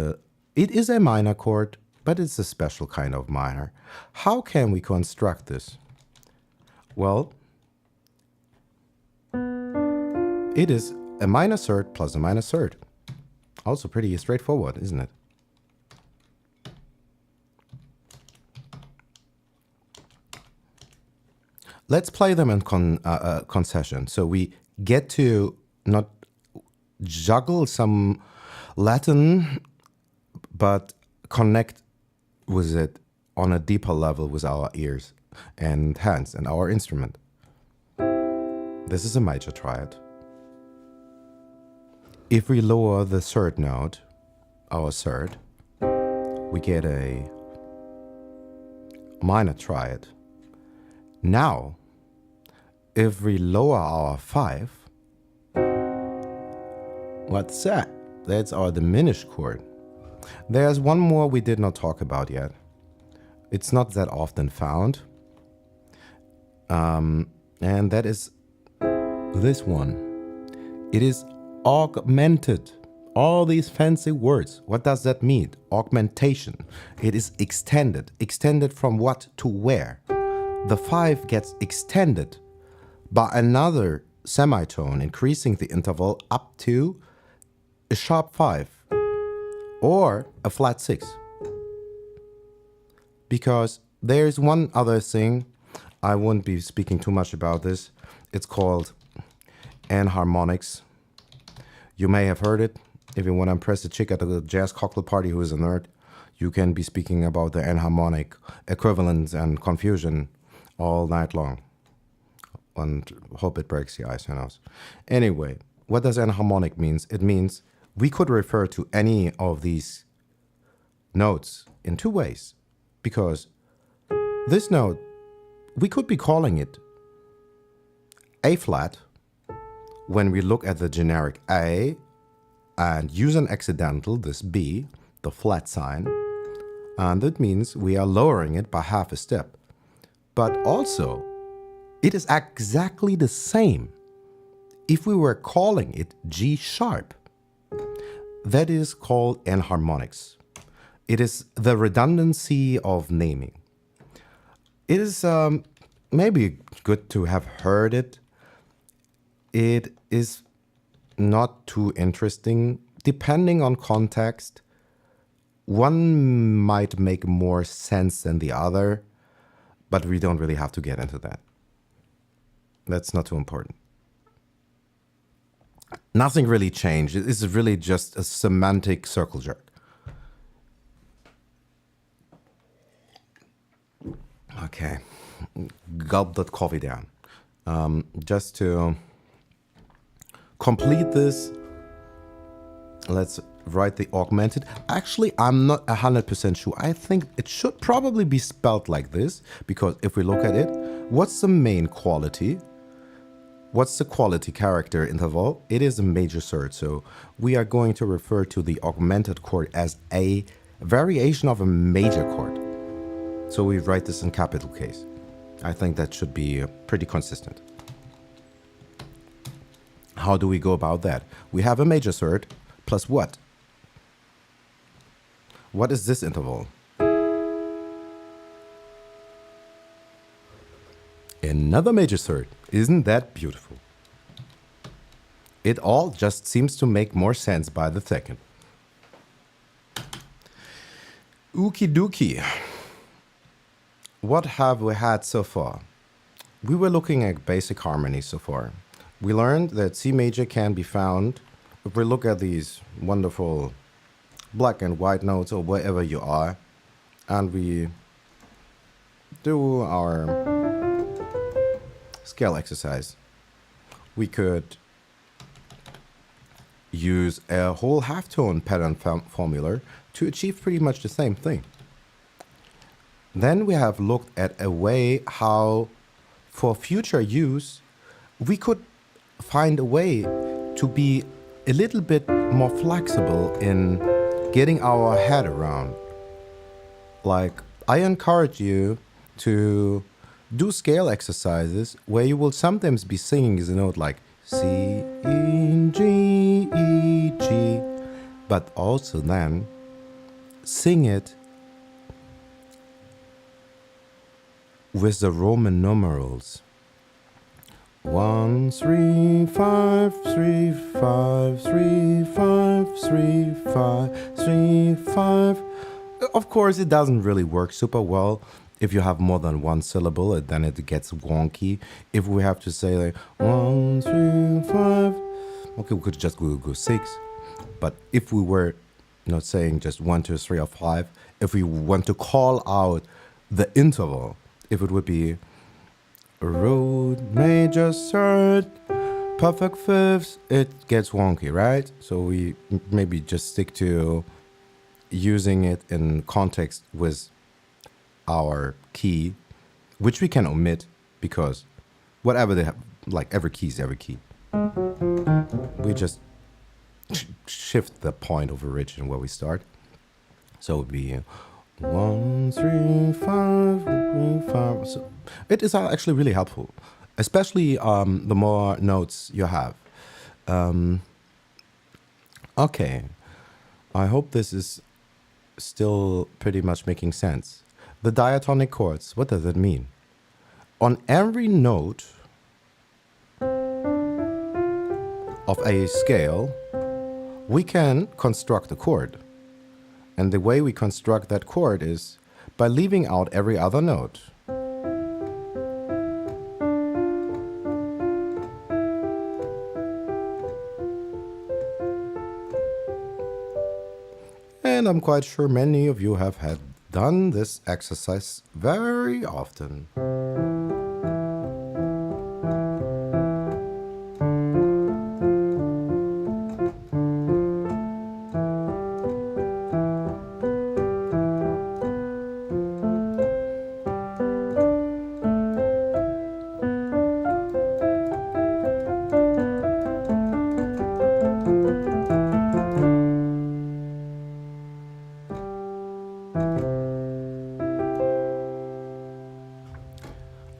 [SPEAKER 1] is a minor chord, but it's a special kind of minor. How can we construct this? Well, it is a minor third plus a minor third. Also pretty straightforward, isn't it? Let's play them in concession. So we get to not juggle some Latin, but connect with it on a deeper level with our ears and hands and our instrument. This is a major triad. If we lower the third note, our third, we get a minor triad. Now, if we lower our 5, what's that? That's our diminished chord. There's one more we did not talk about yet. It's not that often found. And that is this one. It is augmented. All these fancy words. What does that mean? Augmentation. It is extended. Extended from what to where? The 5 gets extended by another semitone, increasing the interval up to a sharp 5 or a flat 6. Because there's one other thing, I won't be speaking too much about this. It's called enharmonics. You may have heard it. If you want to impress a chick at a jazz cocktail party who is a nerd, you can be speaking about the enharmonic equivalence and confusion all night long. And hope it breaks the ice, who knows. Anyway, what does enharmonic means? It means we could refer to any of these notes in two ways. Because this note, we could be calling it A flat when we look at the generic A and use an accidental, this B, the flat sign, and that means we are lowering it by half a step. But also, it is exactly the same if we were calling it G sharp. That is called enharmonics. It is the redundancy of naming. It is maybe good to have heard it. It is not too interesting. Depending on context, one might make more sense than the other, but we don't really have to get into that. That's not too important. Nothing really changed. It is really just a semantic circle jerk. Okay, gulp that coffee down. Just to complete this, let's write the augmented. Actually, I'm not 100% sure. I think it should probably be spelled like this, because if we look at it, what's the main quality? What's the quality character interval? It is a major third, so we are going to refer to the augmented chord as a variation of a major chord. So we write this in capital case. I think that should be pretty consistent. How do we go about that? We have a major third plus what? What is this interval? Another major third. Isn't that beautiful? It all just seems to make more sense by the second. Okie dokie. What have we had so far? We were looking at basic harmonies so far. We learned that C major can be found if we look at these wonderful black and white notes or wherever you are, and we do our scale exercise. We could use a whole halftone pattern formula to achieve pretty much the same thing. Then we have looked at a way how, for future use, we could find a way to be a little bit more flexible in getting our head around. Like, I encourage you to do scale exercises where you will sometimes be singing a note like C, E, G, E, G, but also then sing it with the Roman numerals. 1, 3, 5, 3, 5, 3, 5, 3, 5, 3, 5. Of course, it doesn't really work super well if you have more than one syllable, and then it gets wonky. If we have to say like 1, 3, 5, okay, we could just go 6. But if we were not saying just 1, 2, 3, or 5, if we want to call out the interval, if it would be root, major, third, perfect fifths, it gets wonky, right? So we maybe just stick to using it in context with our key, which we can omit because whatever they have, like every key is every key. We just shift the point of origin where we start. So it would be 1, 3, 5, 3, 5. So it is actually really helpful, especially the more notes you have. Okay, I hope this is still pretty much making sense. The diatonic chords, what does it mean? On every note of a scale, we can construct a chord. And the way we construct that chord is by leaving out every other note. And I'm quite sure many of you have had done this exercise very often.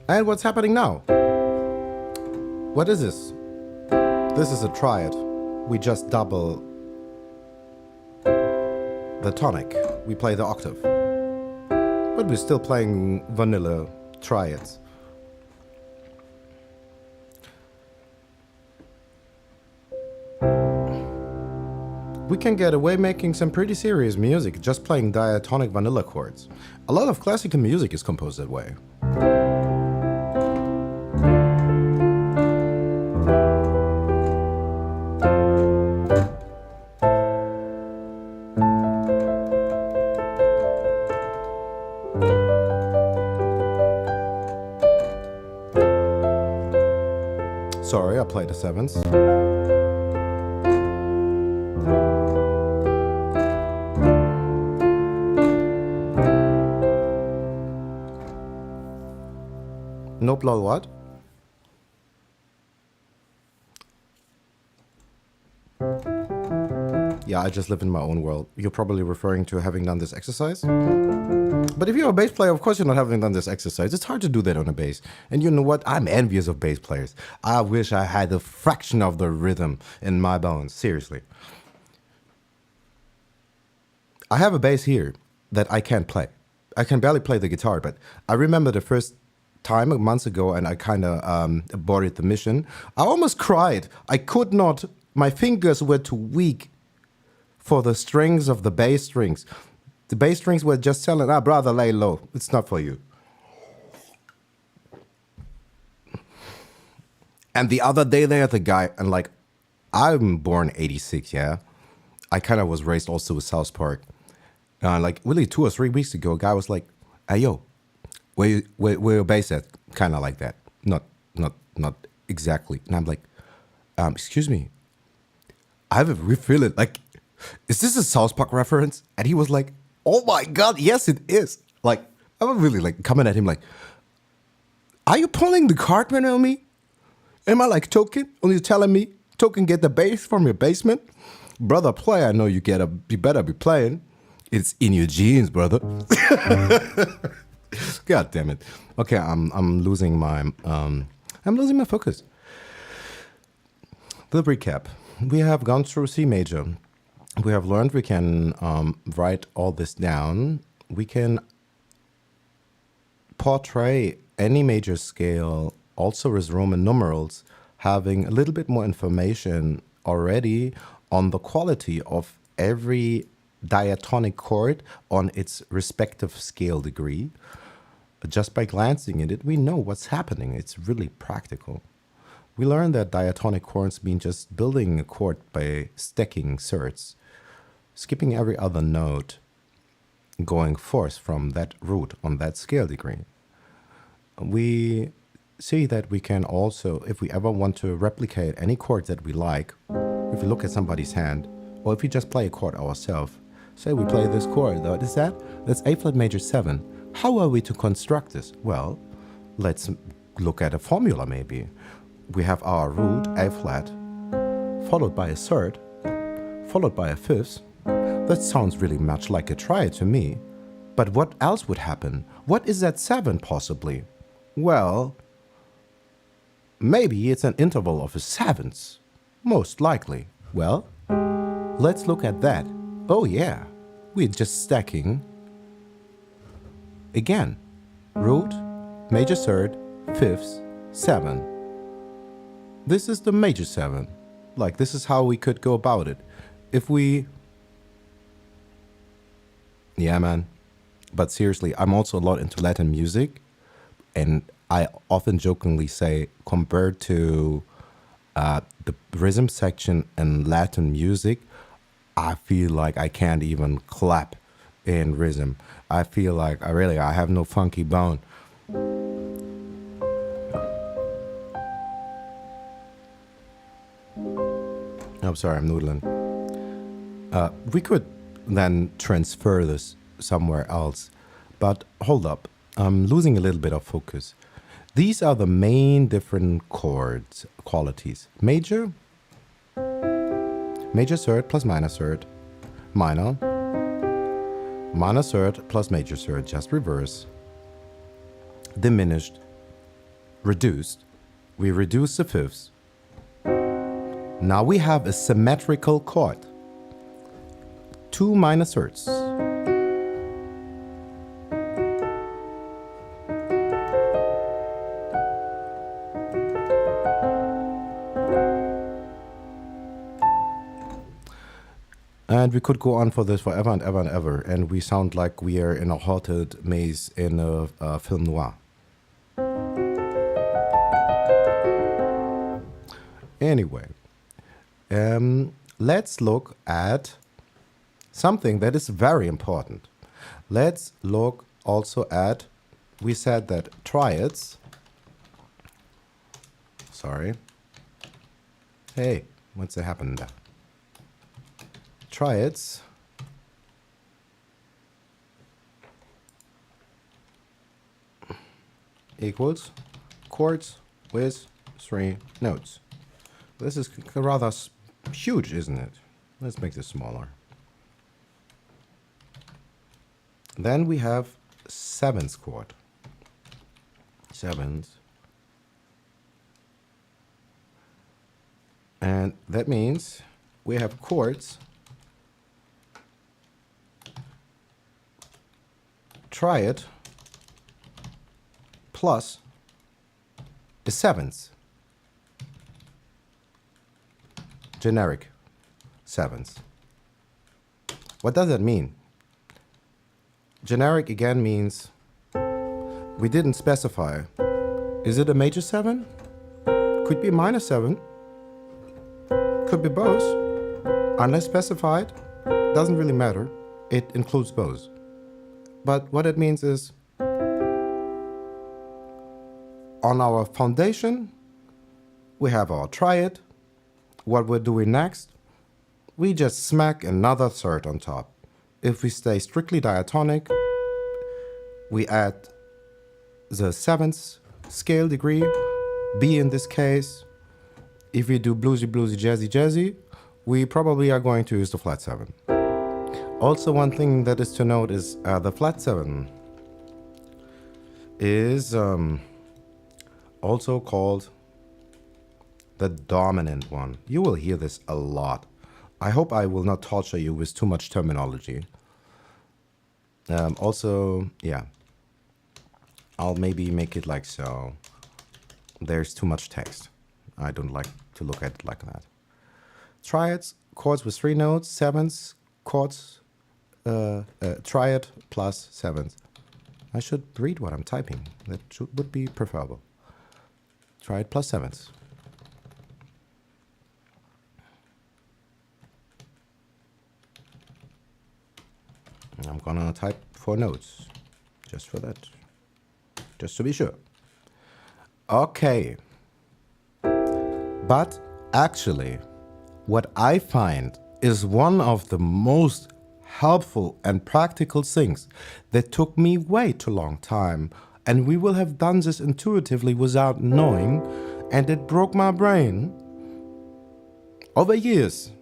[SPEAKER 1] And what's happening now? What is this? This is a triad. We just double the tonic. We play the octave. But we're still playing vanilla triads. We can get away making some pretty serious music just playing diatonic vanilla chords. A lot of classical music is composed that way. Sorry, I played the sevens. No blood what? Yeah, I just live in my own world. You're probably referring to having done this exercise? But if you're a bass player, of course you're not having done this exercise. It's hard to do that on a bass. And you know what? I'm envious of bass players. I wish I had a fraction of the rhythm in my bones. Seriously. I have a bass here that I can't play. I can barely play the guitar, but I remember the first time months ago and I kind of aborted the mission. I almost cried. I could not. My fingers were too weak for the strings of the bass strings. The bass strings were just telling, brother, lay low. It's not for you. And the other day there, the guy, and like, I'm born 86, yeah? I kind of was raised also with South Park. Like, really 2 or 3 weeks ago, a guy was like, hey, yo, where your bass at? Kind of like that. Not exactly. And I'm like, excuse me. I have a refilling. Like, is this a South Park reference? And he was like, oh my God, yes, it is. Like, I was really like coming at him like, are you pulling the Cartman on me? Am I like Token? Only telling me, Token, get the bass from your basement? Brother, play. I know you better be playing. It's in your genes, brother. God damn it. Okay, I'm losing my focus. The recap. We have gone through C major. We have learned we can write all this down. We can portray any major scale also with Roman numerals, having a little bit more information already on the quality of every diatonic chord on its respective scale degree. Just by glancing at it, we know what's happening. It's really practical. We learned that diatonic chords mean just building a chord by stacking thirds, skipping every other note, going forth from that root on that scale degree. We see that we can also, if we ever want to replicate any chord that we like, if we look at somebody's hand, or if we just play a chord ourselves, say we play this chord, what is that? That's A flat major 7. How are we to construct this? Well, let's look at a formula maybe. We have our root, A flat, followed by a third, followed by a fifth. That sounds really much like a triad to me. But what else would happen? What is that 7 possibly? Well, maybe it's an interval of a sevenths. Most likely. Well, let's look at that. Oh yeah, we're just stacking. Again, root, major third, fifths, 7. This is the major 7. Like, this is how we could go about it. If we... Yeah, man. But seriously, I'm also a lot into Latin music. And I often jokingly say, compared to the rhythm section in Latin music, I feel like I can't even clap in rhythm. I feel like I have no funky bone. I'm sorry, I'm noodling. We could then transfer this somewhere else. But hold up, I'm losing a little bit of focus. These are the main different chords qualities. Major third plus minor third, minor third plus major third, just reverse, diminished, reduced. We reduce the fifths. Now we have a symmetrical chord. 2 minor thirds. And we could go on for this forever and ever and ever, and we sound like we are in a haunted maze in a film noir. Anyway, let's look at something that is very important. Let's look also at, we said that triads, sorry, hey, what's happened there? Triads equals chords with 3 notes. This is rather huge, isn't it? Let's make this smaller. Then we have 7th chord. 7th. And that means we have chords triad plus a 7th. Generic 7th. What does that mean? Generic again means we didn't specify. Is it a major 7? Could be a minor 7. Could be both. Unless specified, doesn't really matter. It includes both. But what it means is on our foundation, we have our triad. What we're doing next, we just smack another third on top. If we stay strictly diatonic, we add the 7th scale degree, B in this case. If we do bluesy, bluesy, jazzy, jazzy, we probably are going to use the flat 7. Also, one thing that is to note is the flat 7 is also called the dominant one. You will hear this a lot. I hope I will not torture you with too much terminology. Also, yeah, I'll maybe make it like so. There's too much text. I don't like to look at it like that. Triads, chords with 3 notes, 7ths, chords, triad plus 7th. I should read what I'm typing. That would be preferable. Triad plus 7th. I'm gonna type 4 notes just for that, just to be sure. Okay. But actually, what I find is one of the most helpful and practical things that took me way too long time, and we will have done this intuitively without knowing, and it broke my brain over years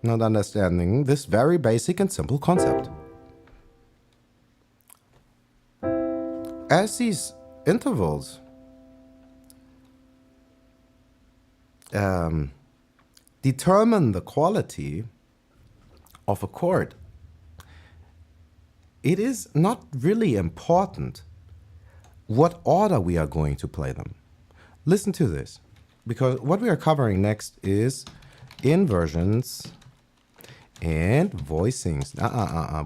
[SPEAKER 1] not understanding this very basic and simple concept. As these intervals determine the quality of a chord, it is not really important what order we are going to play them. Listen to this, because what we are covering next is inversions and voicings.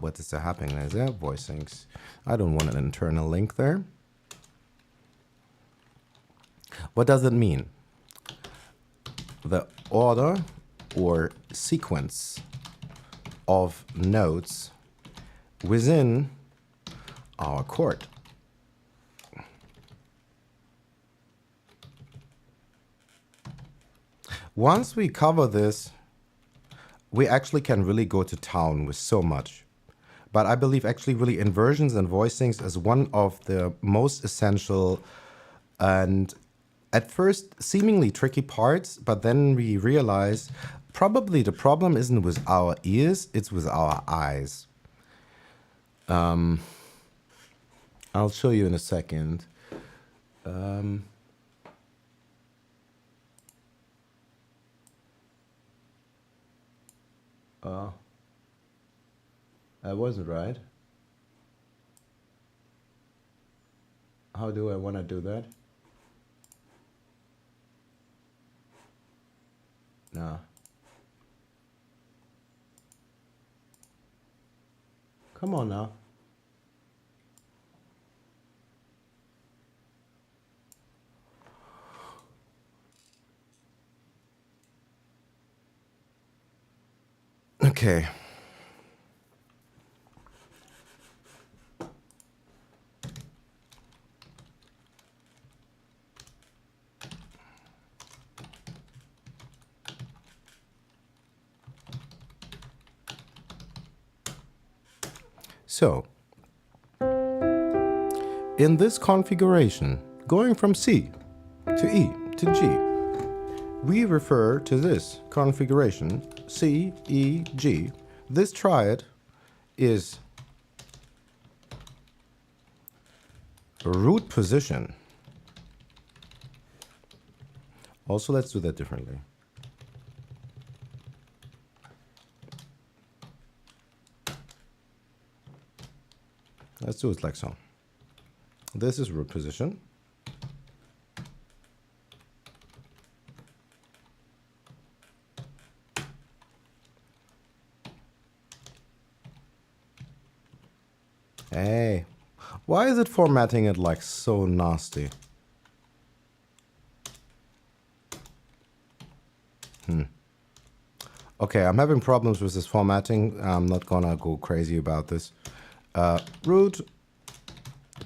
[SPEAKER 1] What is happening there? Voicings. I don't want an internal link there. What does it mean? The order or sequence of notes within our chord. Once we cover this, we actually can really go to town with so much. But I believe actually really inversions and voicings is one of the most essential and at first seemingly tricky parts, but then we realize probably the problem isn't with our ears, it's with our eyes. I'll show you in a second. I wasn't right. How do I want to do that? No. Come on now. Okay. So, in this configuration, going from C to E to G, we refer to this configuration, C, E, G. This triad is root position. Also, let's do that differently. Let's do it like so. This is root position. Hey, why is it formatting it like so nasty? Okay, I'm having problems with this formatting. I'm not gonna go crazy about this. Root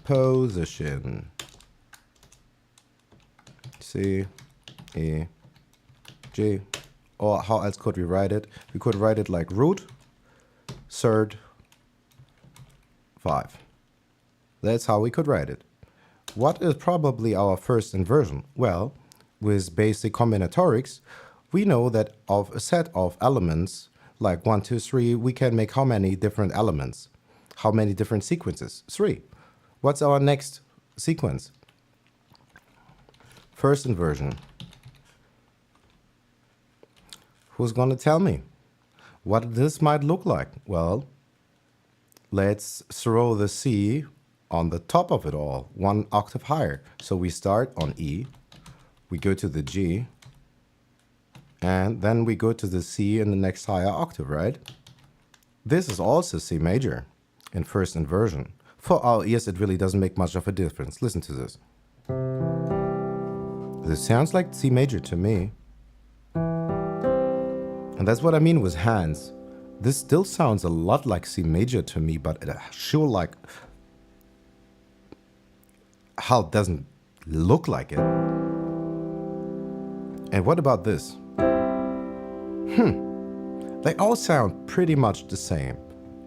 [SPEAKER 1] position. C, E, G. Or how else could we write it? We could write it like root, third, 5. That's how we could write it. What is probably our first inversion? Well, with basic combinatorics, we know that of a set of elements, like 1, 2, 3, we can make how many different elements? How many different sequences? 3. What's our next sequence? First inversion. Who's going to tell me what this might look like? Well, let's throw the C on the top of it all, 1 octave higher. So we start on E, we go to the G, and then we go to the C in the next higher octave, right? This is also C major in first inversion. For our ears, it really doesn't make much of a difference. Listen to this. This sounds like C major to me. And that's what I mean with hands. This still sounds a lot like C major to me, but it sure like how it doesn't look like it. And what about this? They all sound pretty much the same.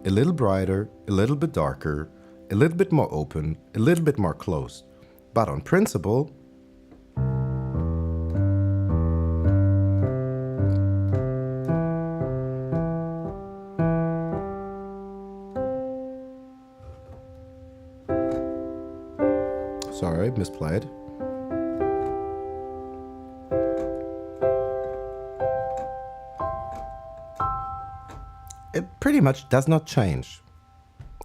[SPEAKER 1] A little brighter, a little bit darker, a little bit more open, a little bit more closed. But on principle, sorry, misplayed. It pretty much does not change.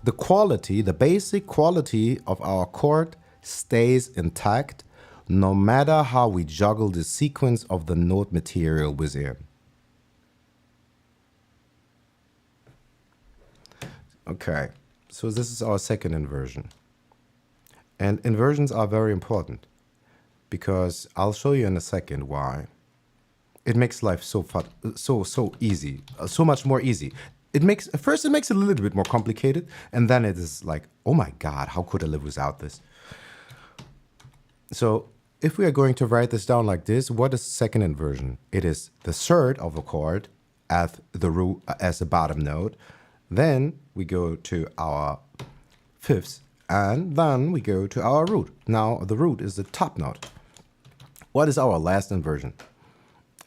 [SPEAKER 1] The quality, the basic quality of our chord stays intact no matter how we juggle the sequence of the note material within. Okay, so this is our second inversion. And inversions are very important because I'll show you in a second why. It makes life so fun, so easy, so much more easy. It makes it a little bit more complicated, and then it is like, oh my God, how could I live without this? So if we are going to write this down like this, what is second inversion? It is the third of a chord at the root as a bottom note. Then we go to our fifths, and then we go to our root. Now the root is the top note. What is our last inversion?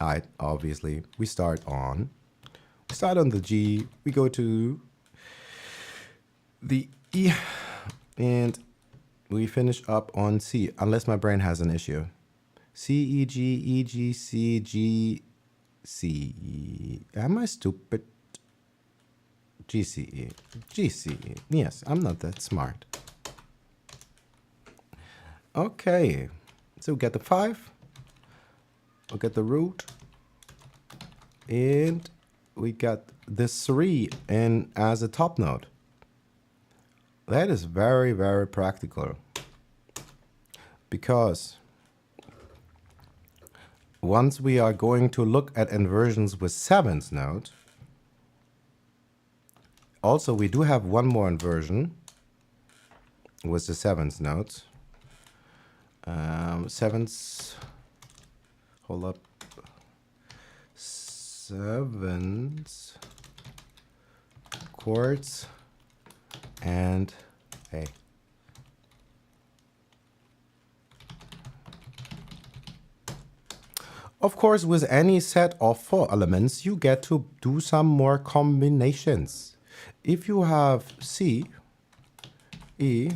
[SPEAKER 1] All right, obviously we start on the G, we go to the E, and we finish up on C, unless my brain has an issue. C, E, G, E, G, C, G, C. Am I stupid? G, C, E. G, C, E. Yes, I'm not that smart. Okay, so we get the 5, we get the root, and we got this 3 in as a top note. That is very, very practical, because once we are going to look at inversions with 7th note, also we do have one more inversion with the 7th note. 7th, hold up, 7th chords, and hey, of course, with any set of 4 elements, you get to do some more combinations. If you have C, E,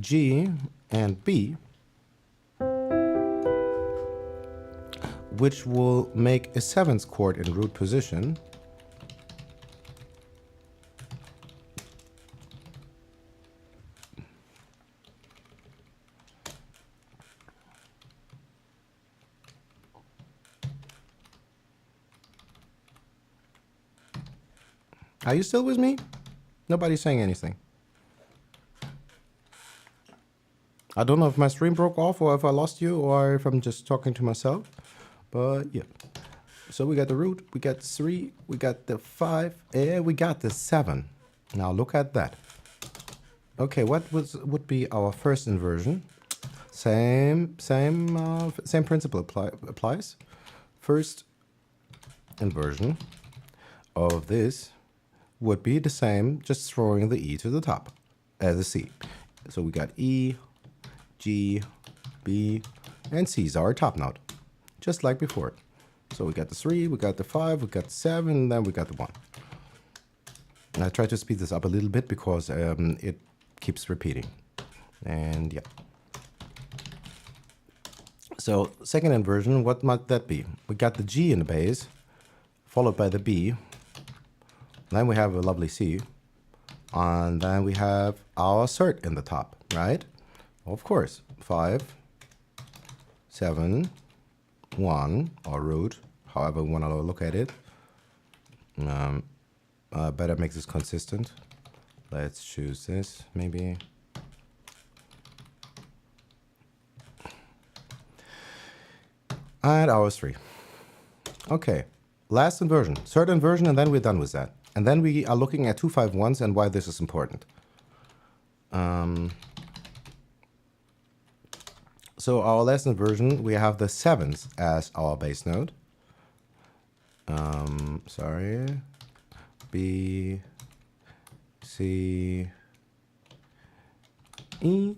[SPEAKER 1] G, and B, which will make a 7th chord in root position, are you still with me? Nobody's saying anything. I don't know if my stream broke off or if I lost you or if I'm just talking to myself, but yeah. So we got the root, we got 3, we got the 5, and we got the 7. Now look at that. Okay, what would be our first inversion? Same principle applies. First inversion of this would be the same, just throwing the E to the top as a C. So we got E, G, B, and C is our top note, just like before. So we got the 3, we got the 5, we got the 7, and then we got the 1. And I try to speed this up a little bit because it keeps repeating. And yeah. So second inversion, what might that be? We got the G in the bass, followed by the B. Then we have a lovely C. And then we have our third in the top, right? Of course, 5, 7, 1, or root, however we want to look at it. Better make this consistent. Let's choose this, maybe. And our 3. Okay, Last inversion, third inversion, and then we're done with that. And then we are looking at 2-5-1s and why this is important. So our last inversion, we have the 7th as our bass note. Sorry. B, C, E,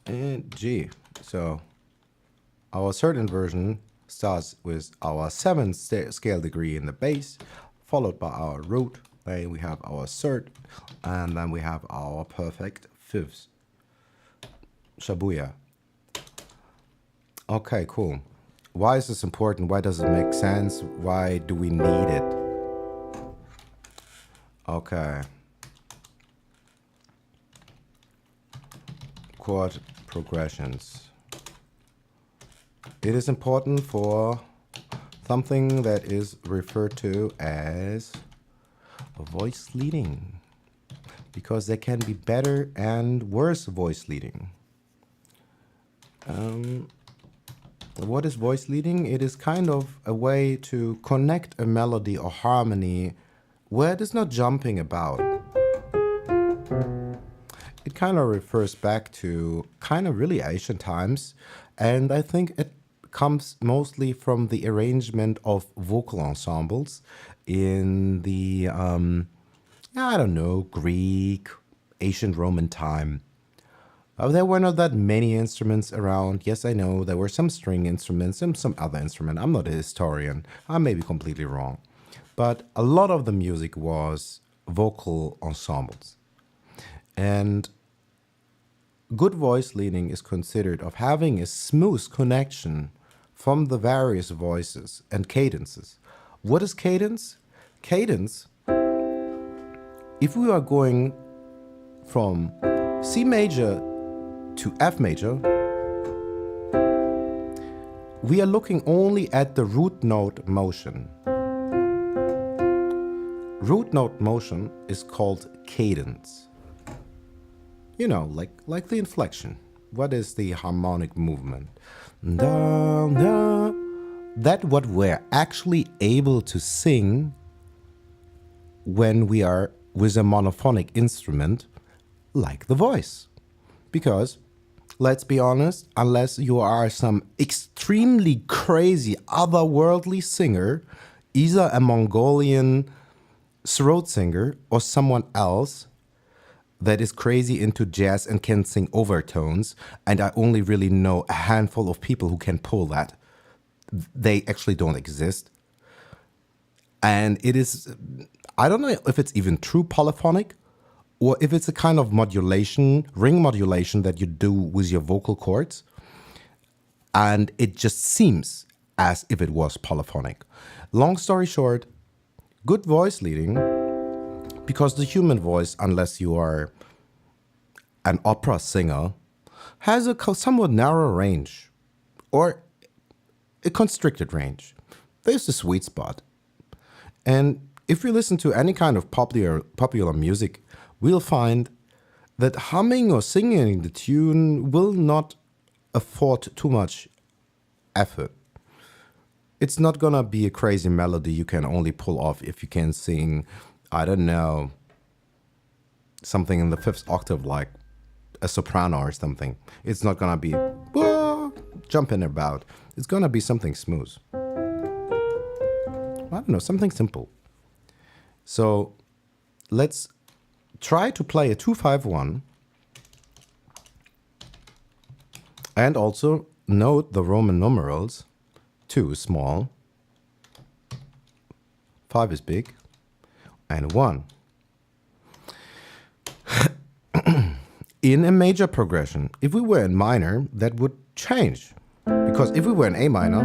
[SPEAKER 1] and G. So our third inversion starts with our 7th scale degree in the bass, followed by our root. Then we have our third, and then we have our perfect 5th. Shabuya. Okay, cool. Why is this important? Why does it make sense? Why do we need it? Okay. Chord progressions. It is important for something that is referred to as voice leading, because there can be better and worse voice leading. What is voice leading? It is kind of a way to connect a melody or harmony where it is not jumping about. It kind of refers back to kind of really ancient times, and I think it comes mostly from the arrangement of vocal ensembles in the, I don't know, Greek, ancient Roman time. There were not that many instruments around. Yes, I know there were some string instruments and some other instrument. I'm not a historian. I may be completely wrong. But a lot of the music was vocal ensembles. And good voice leading is considered of having a smooth connection from the various voices and cadences. What is cadence? Cadence, if we are going from C major to F major, we are looking only at the root note motion. Root note motion is called cadence. You know, like the inflection. What is the harmonic movement? Da, da. That what we're actually able to sing when we are with a monophonic instrument like the voice. Because, let's be honest, unless you are some extremely crazy otherworldly singer, either a Mongolian throat singer or someone else that is crazy into jazz and can sing overtones, and I only really know a handful of people who can pull that. They actually don't exist. And it is, I don't know if it's even true polyphonic, or if it's a kind of modulation, ring modulation that you do with your vocal cords, and it just seems as if it was polyphonic. Long story short, good voice leading, because the human voice, unless you are an opera singer, has a somewhat narrow range, or a constricted range. There's the sweet spot. And if we listen to any kind of popular music, we'll find that humming or singing the tune will not afford too much effort. It's not gonna be a crazy melody you can only pull off if you can sing, I don't know, something in the 5th octave like a soprano or something. It's not gonna be jumping about. It's gonna be something smooth. I don't know, something simple. So let's try to play a 2-5-1 and also note the Roman numerals. 2 is small, 5 is big, and 1. In a major progression, if we were in minor, that would change. Because if we were in A minor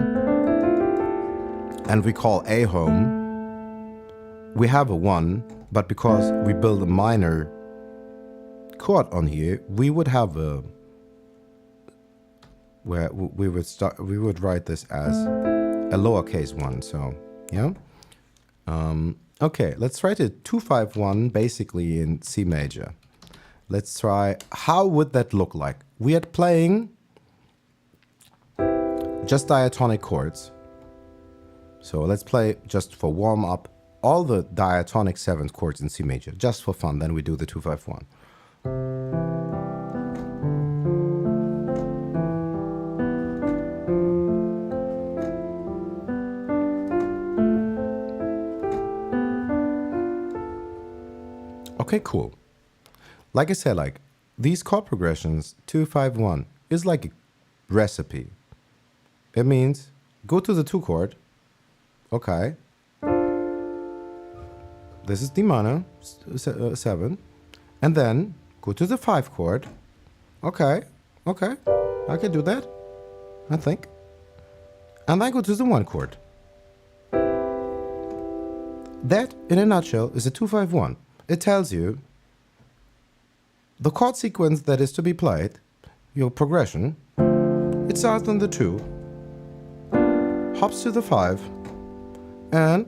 [SPEAKER 1] and we call A home, we have a 1, but because we build a minor chord on here, we would have a, where we would write this as a lowercase 1. So yeah. Okay, let's write a 2-5-1 basically in C major. Let's try, how would that look like? We are playing just diatonic chords. So let's play, just for warm up, all the diatonic 7th chords in C major, just for fun. Then we do the 2-5-1. Okay, cool. Like I said, like these chord progressions, 2-5-1, is like a recipe. It means go to the 2 chord. Okay. This is D minor, 7. And then go to the 5 chord. Okay. Okay. I can do that, I think. And then go to the 1 chord. That, in a nutshell, is a 2-5-1. It tells you the chord sequence that is to be played, your progression. It starts on the 2, hops to the 5, and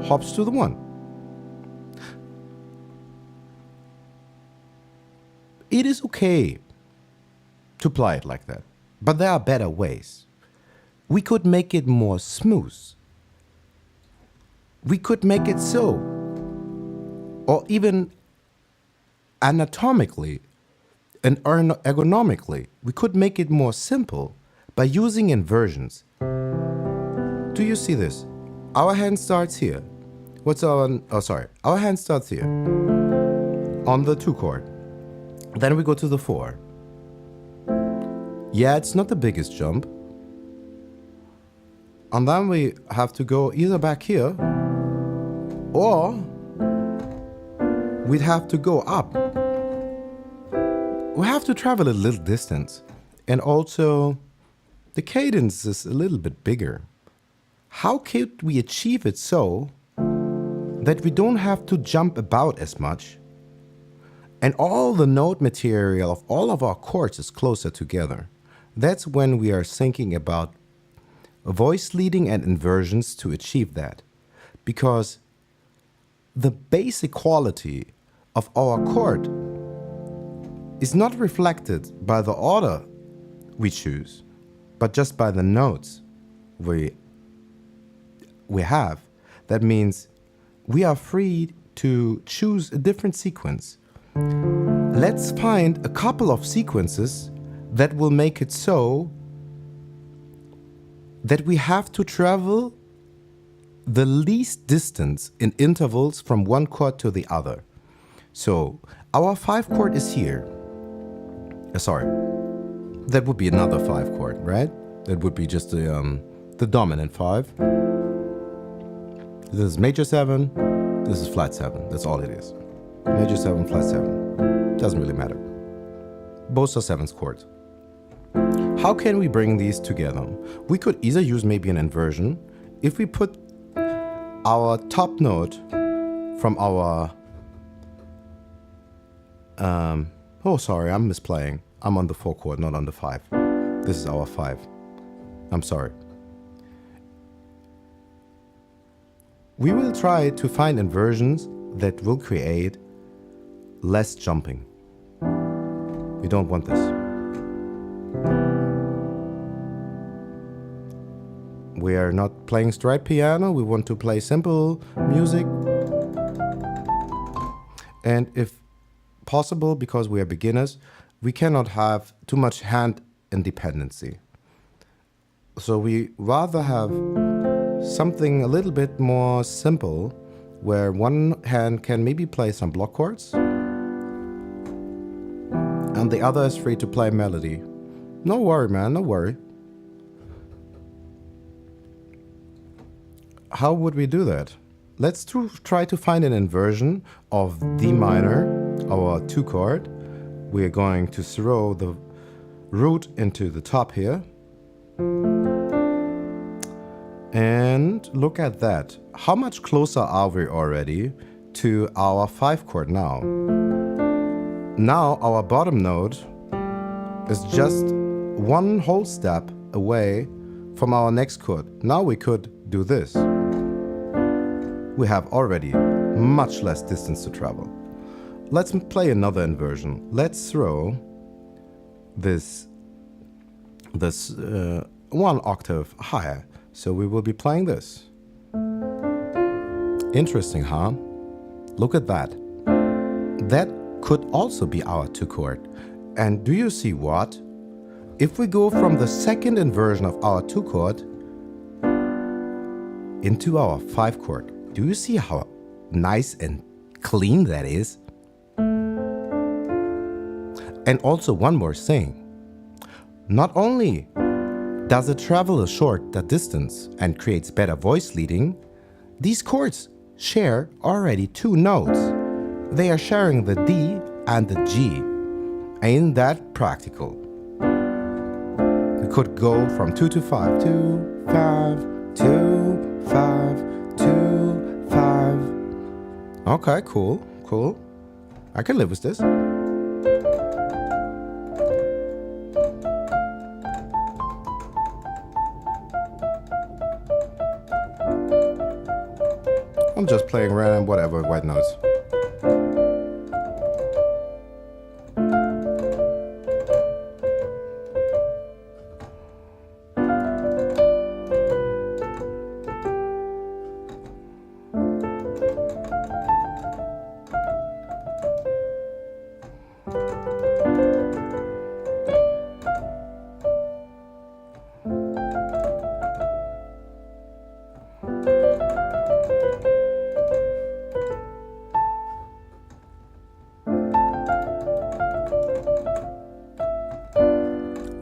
[SPEAKER 1] hops to the 1. It is okay to play it like that, but there are better ways. We could make it more smooth. We could make it so, or even anatomically and ergonomically, we could make it more simple by using inversions. Do you see this? Our hand starts here. Our hand starts here on the 2 chord. Then we go to the 4. Yeah, it's not the biggest jump. And then we have to go either back here, or we'd have to go up. We have to travel a little distance. And also, the cadence is a little bit bigger. How could we achieve it so that we don't have to jump about as much, and all the note material of all of our chords is closer together? That's when we are thinking about voice leading and inversions to achieve that. Because the basic quality of our chord is not reflected by the order we choose, but just by the notes we have. That means we are free to choose a different sequence. Let's find a couple of sequences that will make it so that we have to travel the least distance in intervals from one chord to the other. So our 5 chord is here. That would be another 5 chord, right? That would be just the dominant 5. This is major 7, this is flat 7, that's all it is. Major 7, flat 7, doesn't really matter. Both are 7th chords. How can we bring these together? We could either use maybe an inversion. If we put our top note from our... I'm misplaying. I'm on the 4 chord, not on the 5. This is our 5. I'm sorry. We will try to find inversions that will create less jumping. We don't want this. We are not playing stride piano. We want to play simple music. And if possible, because we are beginners, we cannot have too much hand independency. So we rather have something a little bit more simple, where one hand can maybe play some block chords and the other is free to play melody. No worry, man, no worry. How would we do that? Let's try to find an inversion of D minor, our 2 chord. We're going to throw the root into the top here. And look at that. How much closer are we already to our 5 chord now? Now our bottom note is just one whole step away from our next chord. Now we could do this. We have already much less distance to travel. Let's play another inversion. Let's throw this 1 octave higher. So we will be playing this. Interesting, huh? Look at that. That could also be our 2 chord. And do you see what? If we go from the second inversion of our 2 chord into our 5 chord, do you see how nice and clean that is? And also one more thing. Not only does it travel a shorter distance and creates better voice leading, these chords share already 2 notes. They are sharing the D and the G. Ain't that practical? We could go from 2 to 5, 2, 5, 2, 5, 2, 5. Okay, cool. I can live with this. I'm just playing random whatever white notes.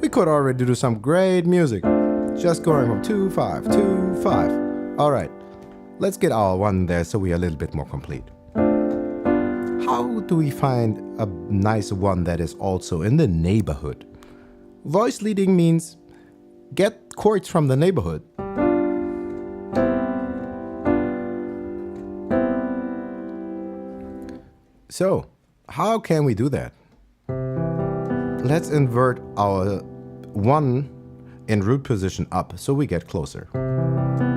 [SPEAKER 1] We could already do some great music. Just going from 2, 5, 2, 5. Alright, let's get our 1 there so we are a little bit more complete. How do we find a nice 1 that is also in the neighborhood? Voice leading means get chords from the neighborhood. So, how can we do that? Let's invert our 1 in root position up so we get closer.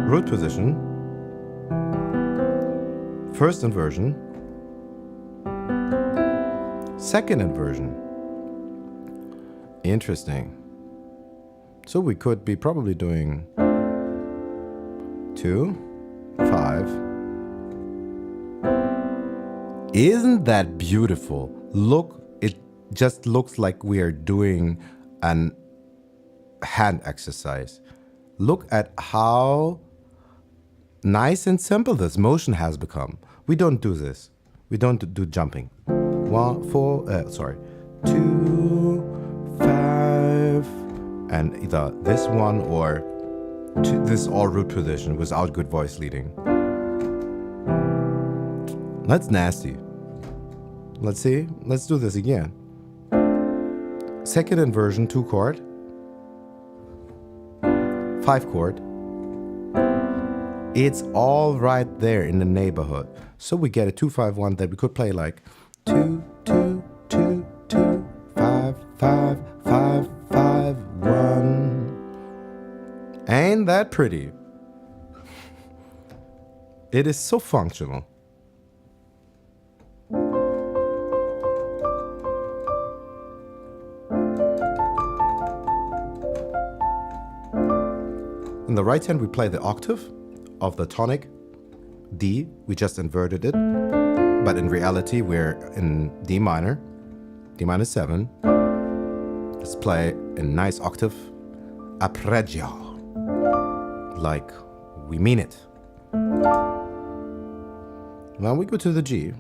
[SPEAKER 1] Root position, first inversion, second inversion. Interesting. So we could be probably doing 2, 5. Isn't that beautiful? Look, it just looks like we are doing an hand exercise. Look at how nice and simple this motion has become. We don't do this. We don't do jumping. 1, 4, 2, 5, and either this one or this all root position without good voice leading. That's nasty. Let's see. Let's do this again. Second inversion, 2 chord. 5 chord. It's all right there in the neighborhood. So we get a 2, 5, 1 that we could play like 2, 2, 2, 2, 5, 5, 5, 5, 1. Ain't that pretty? It is so functional. In the right hand, we play the octave of the tonic D. We just inverted it. But in reality, we're in D minor, D minor 7. Let's play a nice octave arpeggio, like we mean it. Now we go to the G.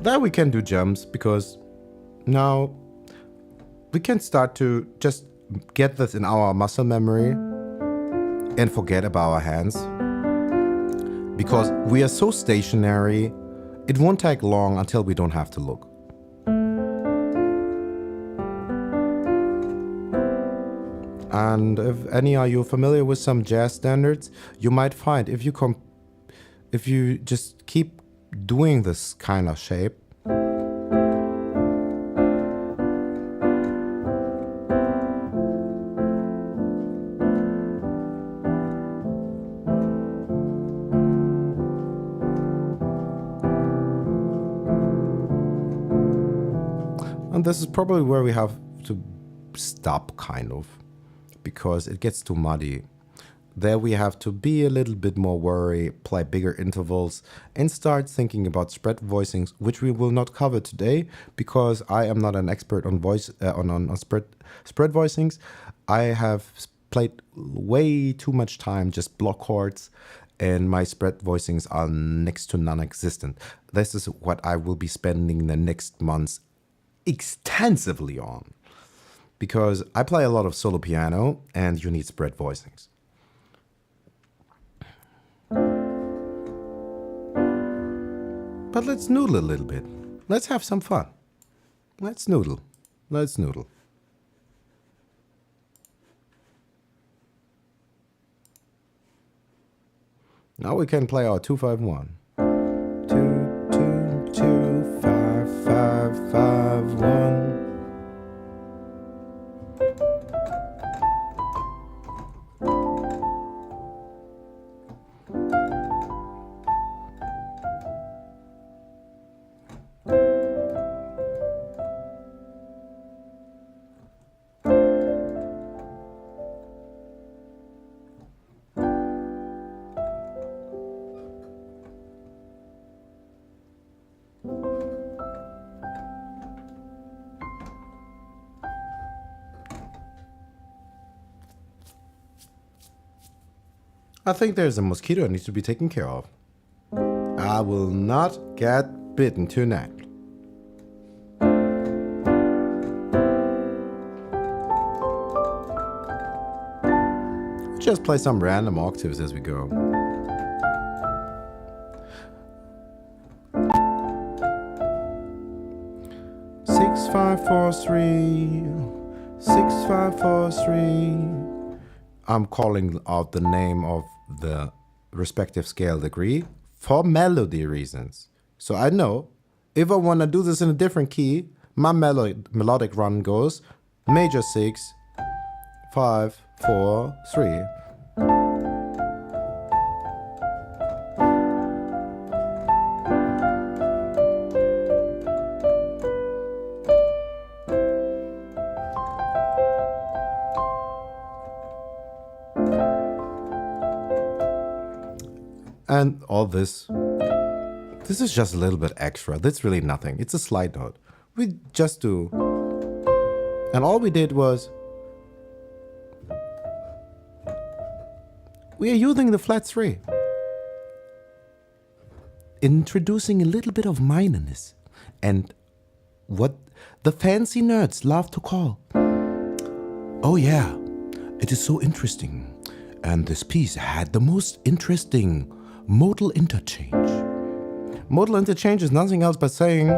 [SPEAKER 1] There we can do jumps because now we can start to just get this in our muscle memory and forget about our hands. Because we are so stationary, it won't take long until we don't have to look. And if any are you familiar with some jazz standards, you might find if you just keep doing this kind of shape, and this is probably where we have to stop, kind of. because it gets too muddy. There we have to be a little bit more wary, play bigger intervals, and start thinking about spread voicings, which we will not cover today because I am not an expert on spread voicings. I have played way too much time just block chords, and my spread voicings are next to non-existent. This is what I will be spending the next months extensively on, because I play a lot of solo piano and you need spread voicings. But let's noodle a little bit. Let's have some fun. Let's noodle. Let's noodle. Now we can play our 2-5-1. 2-2-2-5-5-5-1. I think there's a mosquito that needs to be taken care of. I will not get bitten tonight. Just play some random octaves as we go. Six, 5, 4, 3. 6, 5, 4, 3. I'm calling out the name of the respective scale degree for melody reasons. So I know if I want to do this in a different key, my melodic run goes major 6, 5, 4, 3. And all this is just a little bit extra. That's really nothing. It's a slide note. We just do. And all we did was we are using the flat 3. Introducing a little bit of minorness. And what the fancy nerds love to call, oh yeah, it is so interesting. And this piece had the most interesting modal interchange. Modal interchange is nothing else but saying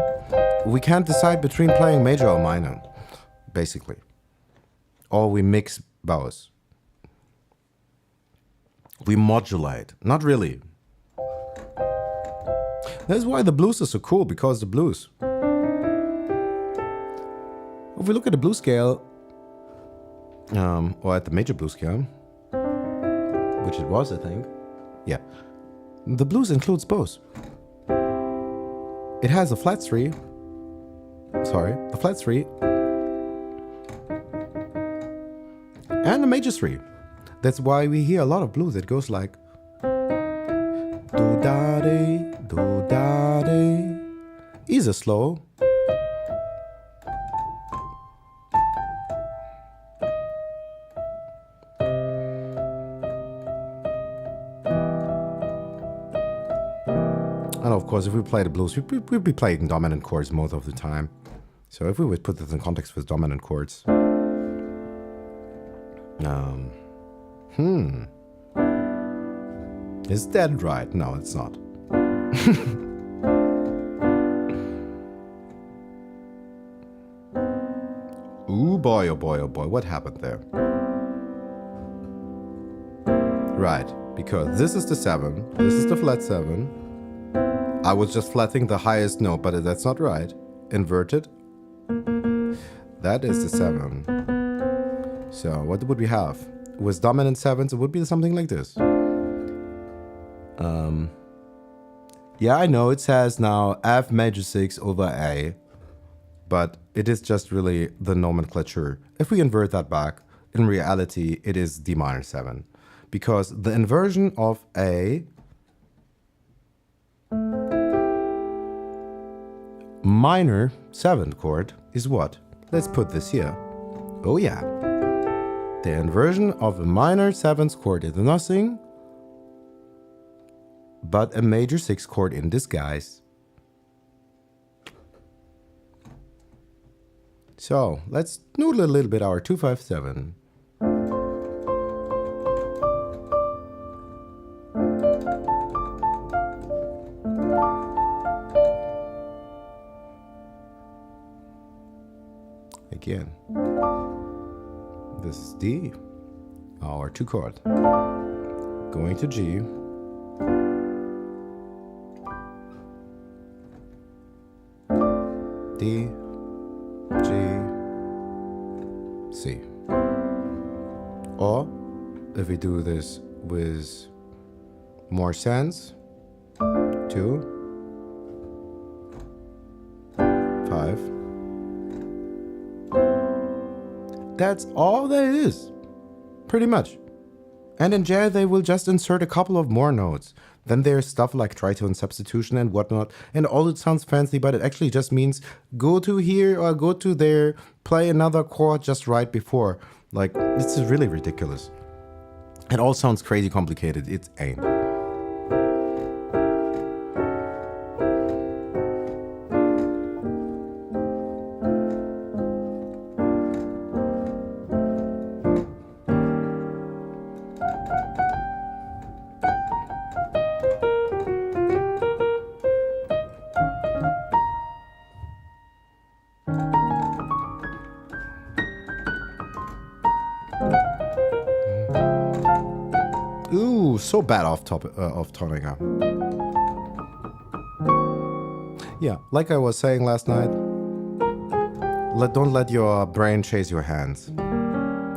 [SPEAKER 1] we can't decide between playing major or minor, basically. Or we mix bows. We modulate. Not really. That's why the blues are so cool, because the blues. If we look at the blues scale, or at the major blues scale, which it was, I think. Yeah. The blues includes both. It has a flat 3. The flat 3. And a major 3. That's why we hear a lot of blues that goes like do da de, do da de. Is a slow. And of course, if we play the blues, we'd be playing dominant chords most of the time. So if we would put this in context with dominant chords. Is that right? No, it's not. Ooh, boy, oh boy, oh boy, what happened there? Right, because this is the 7, this is the flat 7. I was just flatting the highest note, but that's not right. Inverted. That is the 7. So what would we have? With dominant 7s, it would be something like this. Yeah, I know it says now F major 6 over A, but it is just really the nomenclature. If we invert that back, in reality, it is D minor 7. Because the inversion of a minor 7th chord is what? Let's put this here. Oh yeah. The inversion of a minor 7th chord is nothing but a major 6th chord in disguise. So let's noodle a little bit our 257. Again, this is D, our 2 chord, going to G, D, G, C. Or if we do this with more sense, 2, 5. That's all there is, pretty much. And in jazz, they will just insert a couple of more notes. Then there's stuff like tritone substitution and whatnot. And all it sounds fancy, but it actually just means go to here or go to there, play another chord just right before. Like, this is really ridiculous. It all sounds crazy complicated. It ain't. Ooh, so bad off tonica. Yeah, like I was saying last night, don't let your brain chase your hands.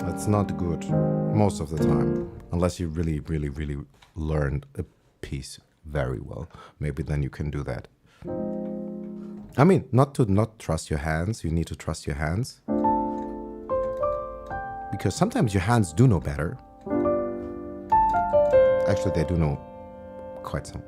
[SPEAKER 1] That's not good most of the time, unless you really, really, really learned a piece very well. Maybe then you can do that. I mean, not to not trust your hands. You need to trust your hands, because sometimes your hands do know better. Actually, they do know quite some.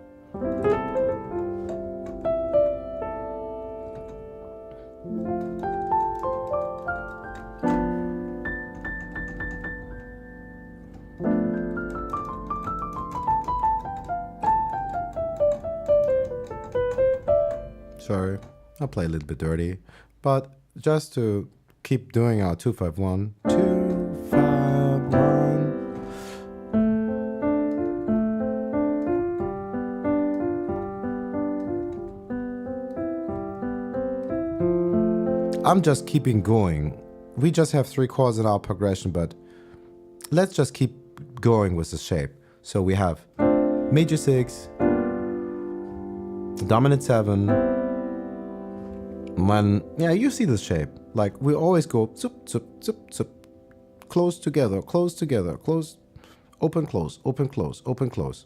[SPEAKER 1] Sorry, I'll play a little bit dirty, but just to keep doing our 251, 251. I'm just keeping going. We just have 3 chords in our progression, but let's just keep going with the shape. So we have major 6, dominant 7. When, yeah, you see the shape. Like, we always go zup, zup, zup, zup. Close together, close together, close, open, close, open, close, open, close.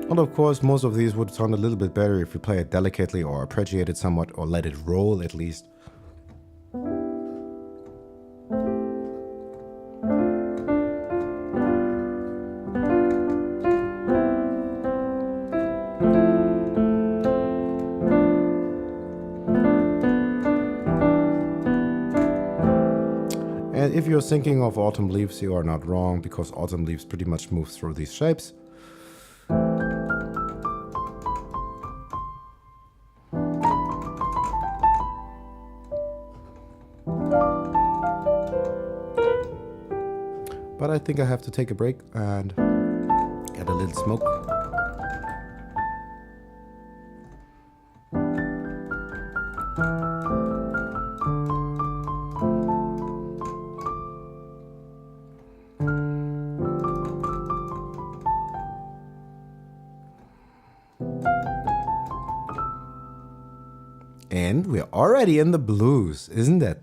[SPEAKER 1] And of course, most of these would sound a little bit better if you play it delicately or arpeggiate it somewhat or let it roll at least. And if you're thinking of autumn leaves, you are not wrong, because autumn leaves pretty much move through these shapes. But I think I have to take a break and get a little smoke. already in the blues. Isn't that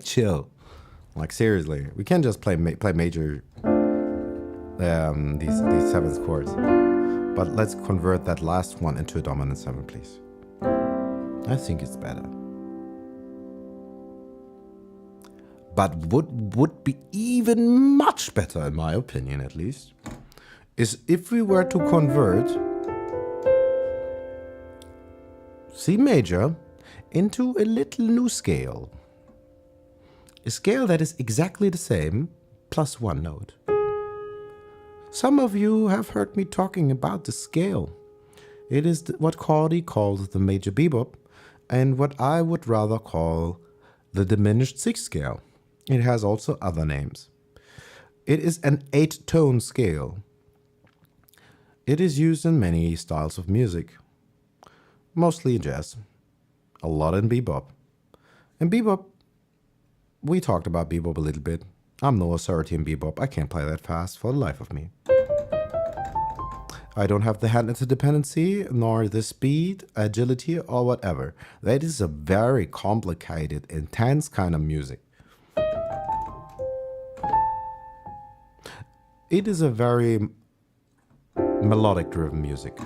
[SPEAKER 1] chill? Like seriously, we can't just play major these seventh chords. But let's convert that last one into a dominant 7, please. I think it's better. But would be even much better, in my opinion at least, is if we were to convert C major into a little new scale. A scale that is exactly the same, plus 1 note. Some of you have heard me talking about the scale. It is what Cordy calls the major bebop, and what I would rather call the diminished 6th scale. It has also other names. It is an 8-tone scale. It is used in many styles of music, mostly in jazz, a lot in bebop. In bebop, we talked about bebop a little bit. I'm no authority in bebop. I can't play that fast for the life of me. I don't have the hand interdependency, nor the speed, agility, or whatever. That is a very complicated, intense kind of music. It is a very melodic-driven music.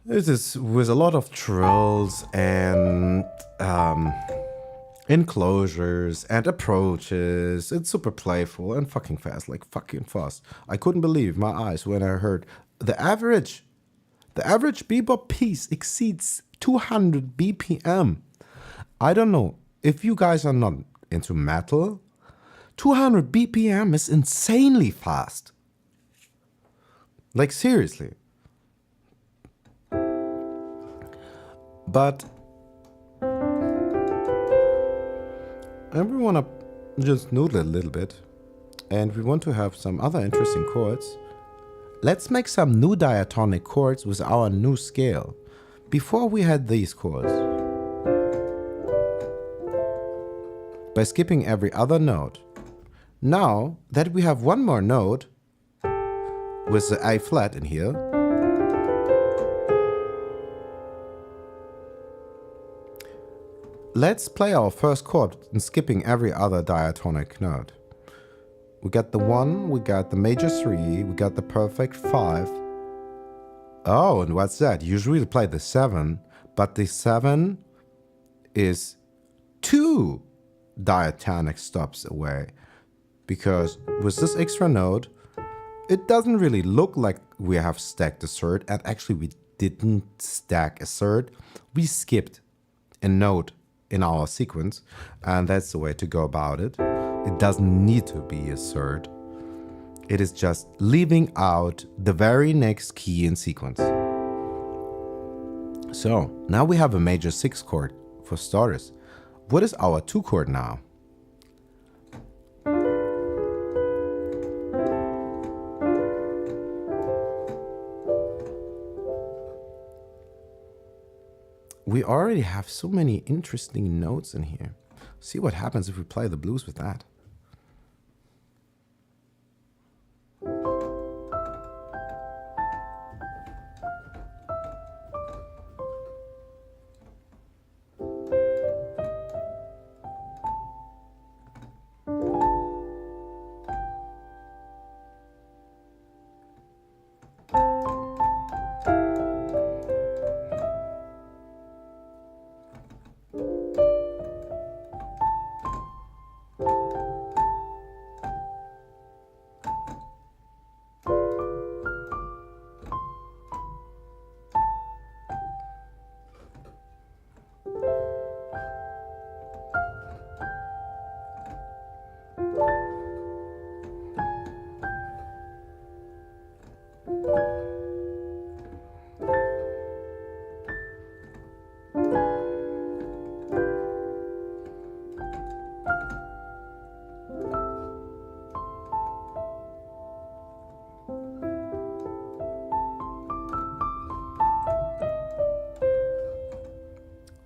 [SPEAKER 1] This is with a lot of trills and enclosures and approaches. It's super playful and fucking fast, like fucking fast. I couldn't believe my eyes when I heard the average bebop piece exceeds 200 BPM. I don't know if you guys are not into metal. 200 BPM is insanely fast. Like seriously. But and we want to just noodle it a little bit, and we want to have some other interesting chords. Let's make some new diatonic chords with our new scale. Before we had these chords. By skipping every other note. Now that we have one more note with the A flat in here, let's play our first chord in skipping every other diatonic note. We got the 1, we got the major 3, we got the perfect 5. Oh, and what's that? Usually we play the 7, but the 7 is 2 diatonic stops away. Because with this extra note, it doesn't really look like we have stacked a third, and actually we didn't stack a third. We skipped a note in our sequence, and that's the way to go about it. It doesn't need to be a third. It is just leaving out the very next key in sequence. So now we have a major 6 chord for starters. What is our 2 chord now? We already have so many interesting notes in here. See what happens if we play the blues with that.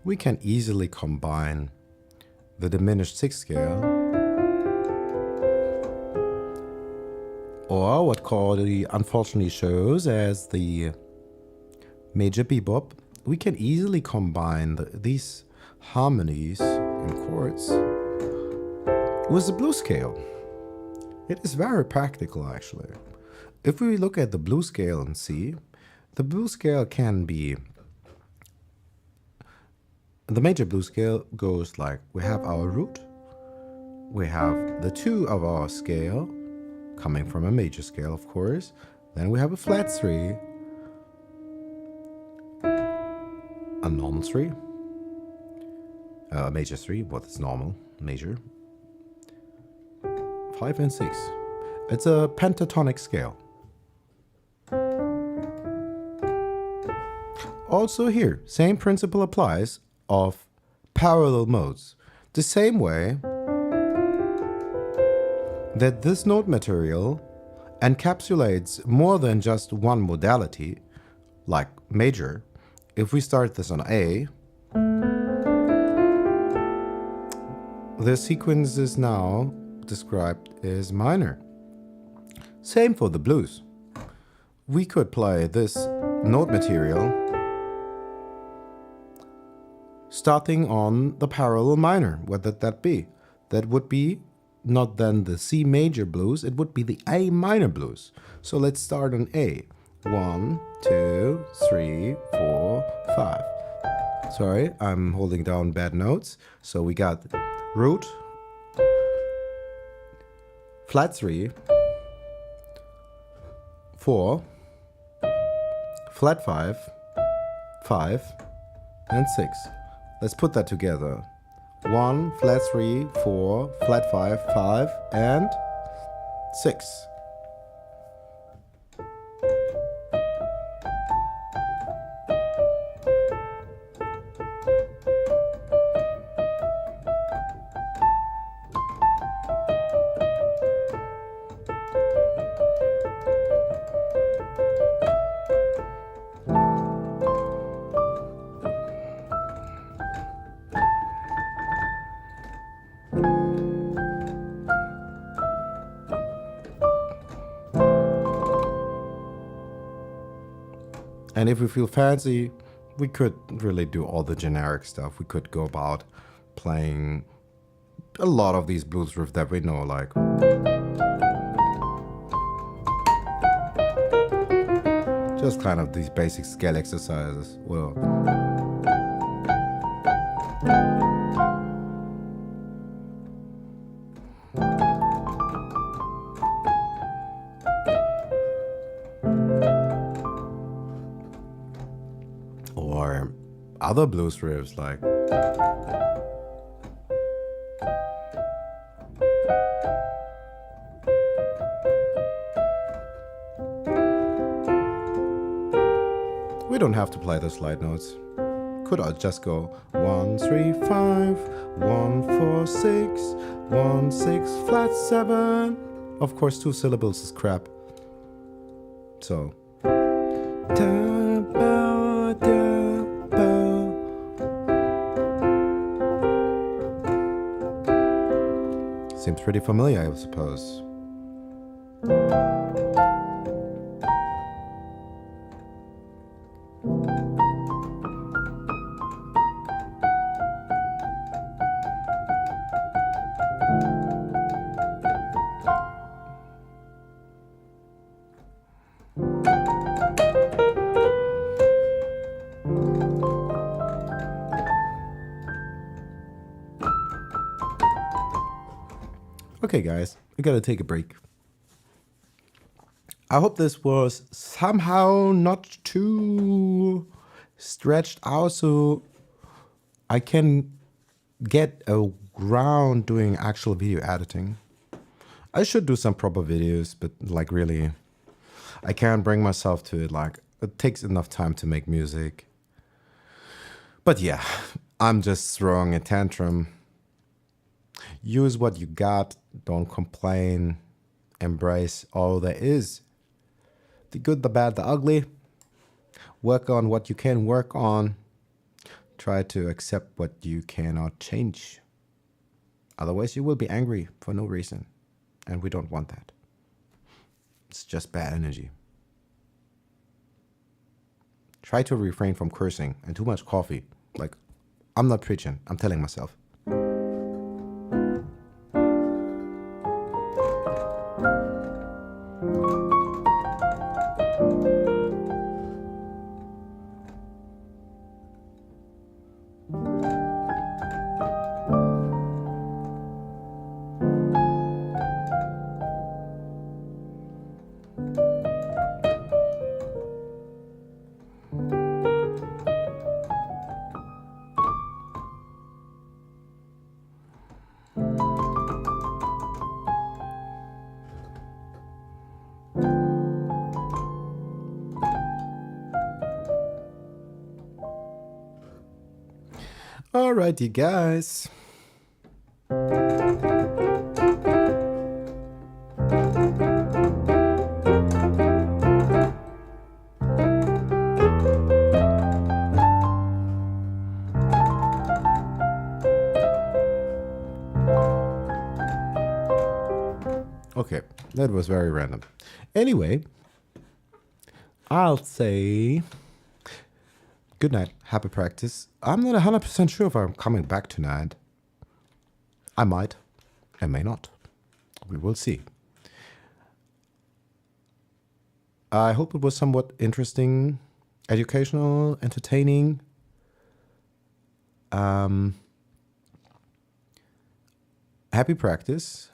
[SPEAKER 1] We can easily combine the diminished 6th scale or what Cordy unfortunately shows as the major bebop, we can easily combine these harmonies in chords with the blues scale. It is very practical, actually. If we look at the blues scale and see, the blues scale can be, the major blues scale goes like, we have our root, we have the 2 of our scale, coming from a major scale, of course, then we have a flat 3, a normal 3, a major 3, what is normal, major, 5 and 6. It's a pentatonic scale. Also here, same principle applies of parallel modes. The same way that this note material encapsulates more than just one modality, like major. If we start this on A, the sequence is now described as minor. Same for the blues. We could play this note material starting on the parallel minor. What would that be? That would be not then the C major blues, it would be the A minor blues. So let's start on A. 1, 2, 3, 4, 5. Sorry, I'm holding down bad notes. So we got root, flat 3, 4, flat 5, 5, and 6. Let's put that together. 1, flat 3, 4, flat 5, 5, and 6. And if we feel fancy, we could really do all the generic stuff. We could go about playing a lot of these blues riffs that we know, like just kind of these basic scale exercises. Well, or other blues riffs like we don't have to play the slide notes. Could I just go 1, 3, 5, 1, 4, 6, 1, 6, flat 7. Of course, 2 syllables is crap. So seems pretty familiar, I suppose. Okay, guys, we gotta take a break. I hope this was somehow not too stretched out so I can get a ground doing actual video editing. I should do some proper videos, but like really, I can't bring myself to it. Like, it takes enough time to make music. But yeah, I'm just throwing a tantrum. Use what you got, don't complain, embrace all there is. The good, the bad, the ugly. Work on what you can work on. Try to accept what you cannot change. Otherwise you will be angry for no reason. And we don't want that. just bad energy. Try to refrain from cursing and too much coffee. Like, I'm not preaching, I'm telling myself. Alrighty, guys. Okay, that was very random. Anyway, I'll say good night, happy practice. I'm not 100% sure if I'm coming back tonight. I might, I may not. We will see. I hope it was somewhat interesting, educational, entertaining. Happy practice.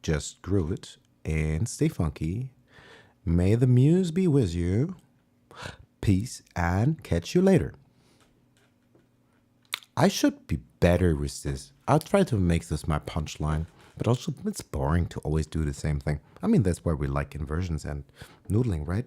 [SPEAKER 1] Just groove it and stay funky. May the muse be with you. Peace and catch you later. I should be better with this. I'll try to make this my punchline, but also it's boring to always do the same thing. I mean, that's why we like inversions and noodling, right?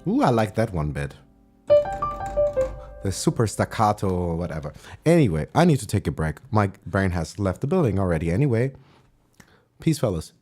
[SPEAKER 1] Ooh, I like that one bit. The super staccato or whatever. Anyway, I need to take a break. My brain has left the building already anyway. Peace, fellas.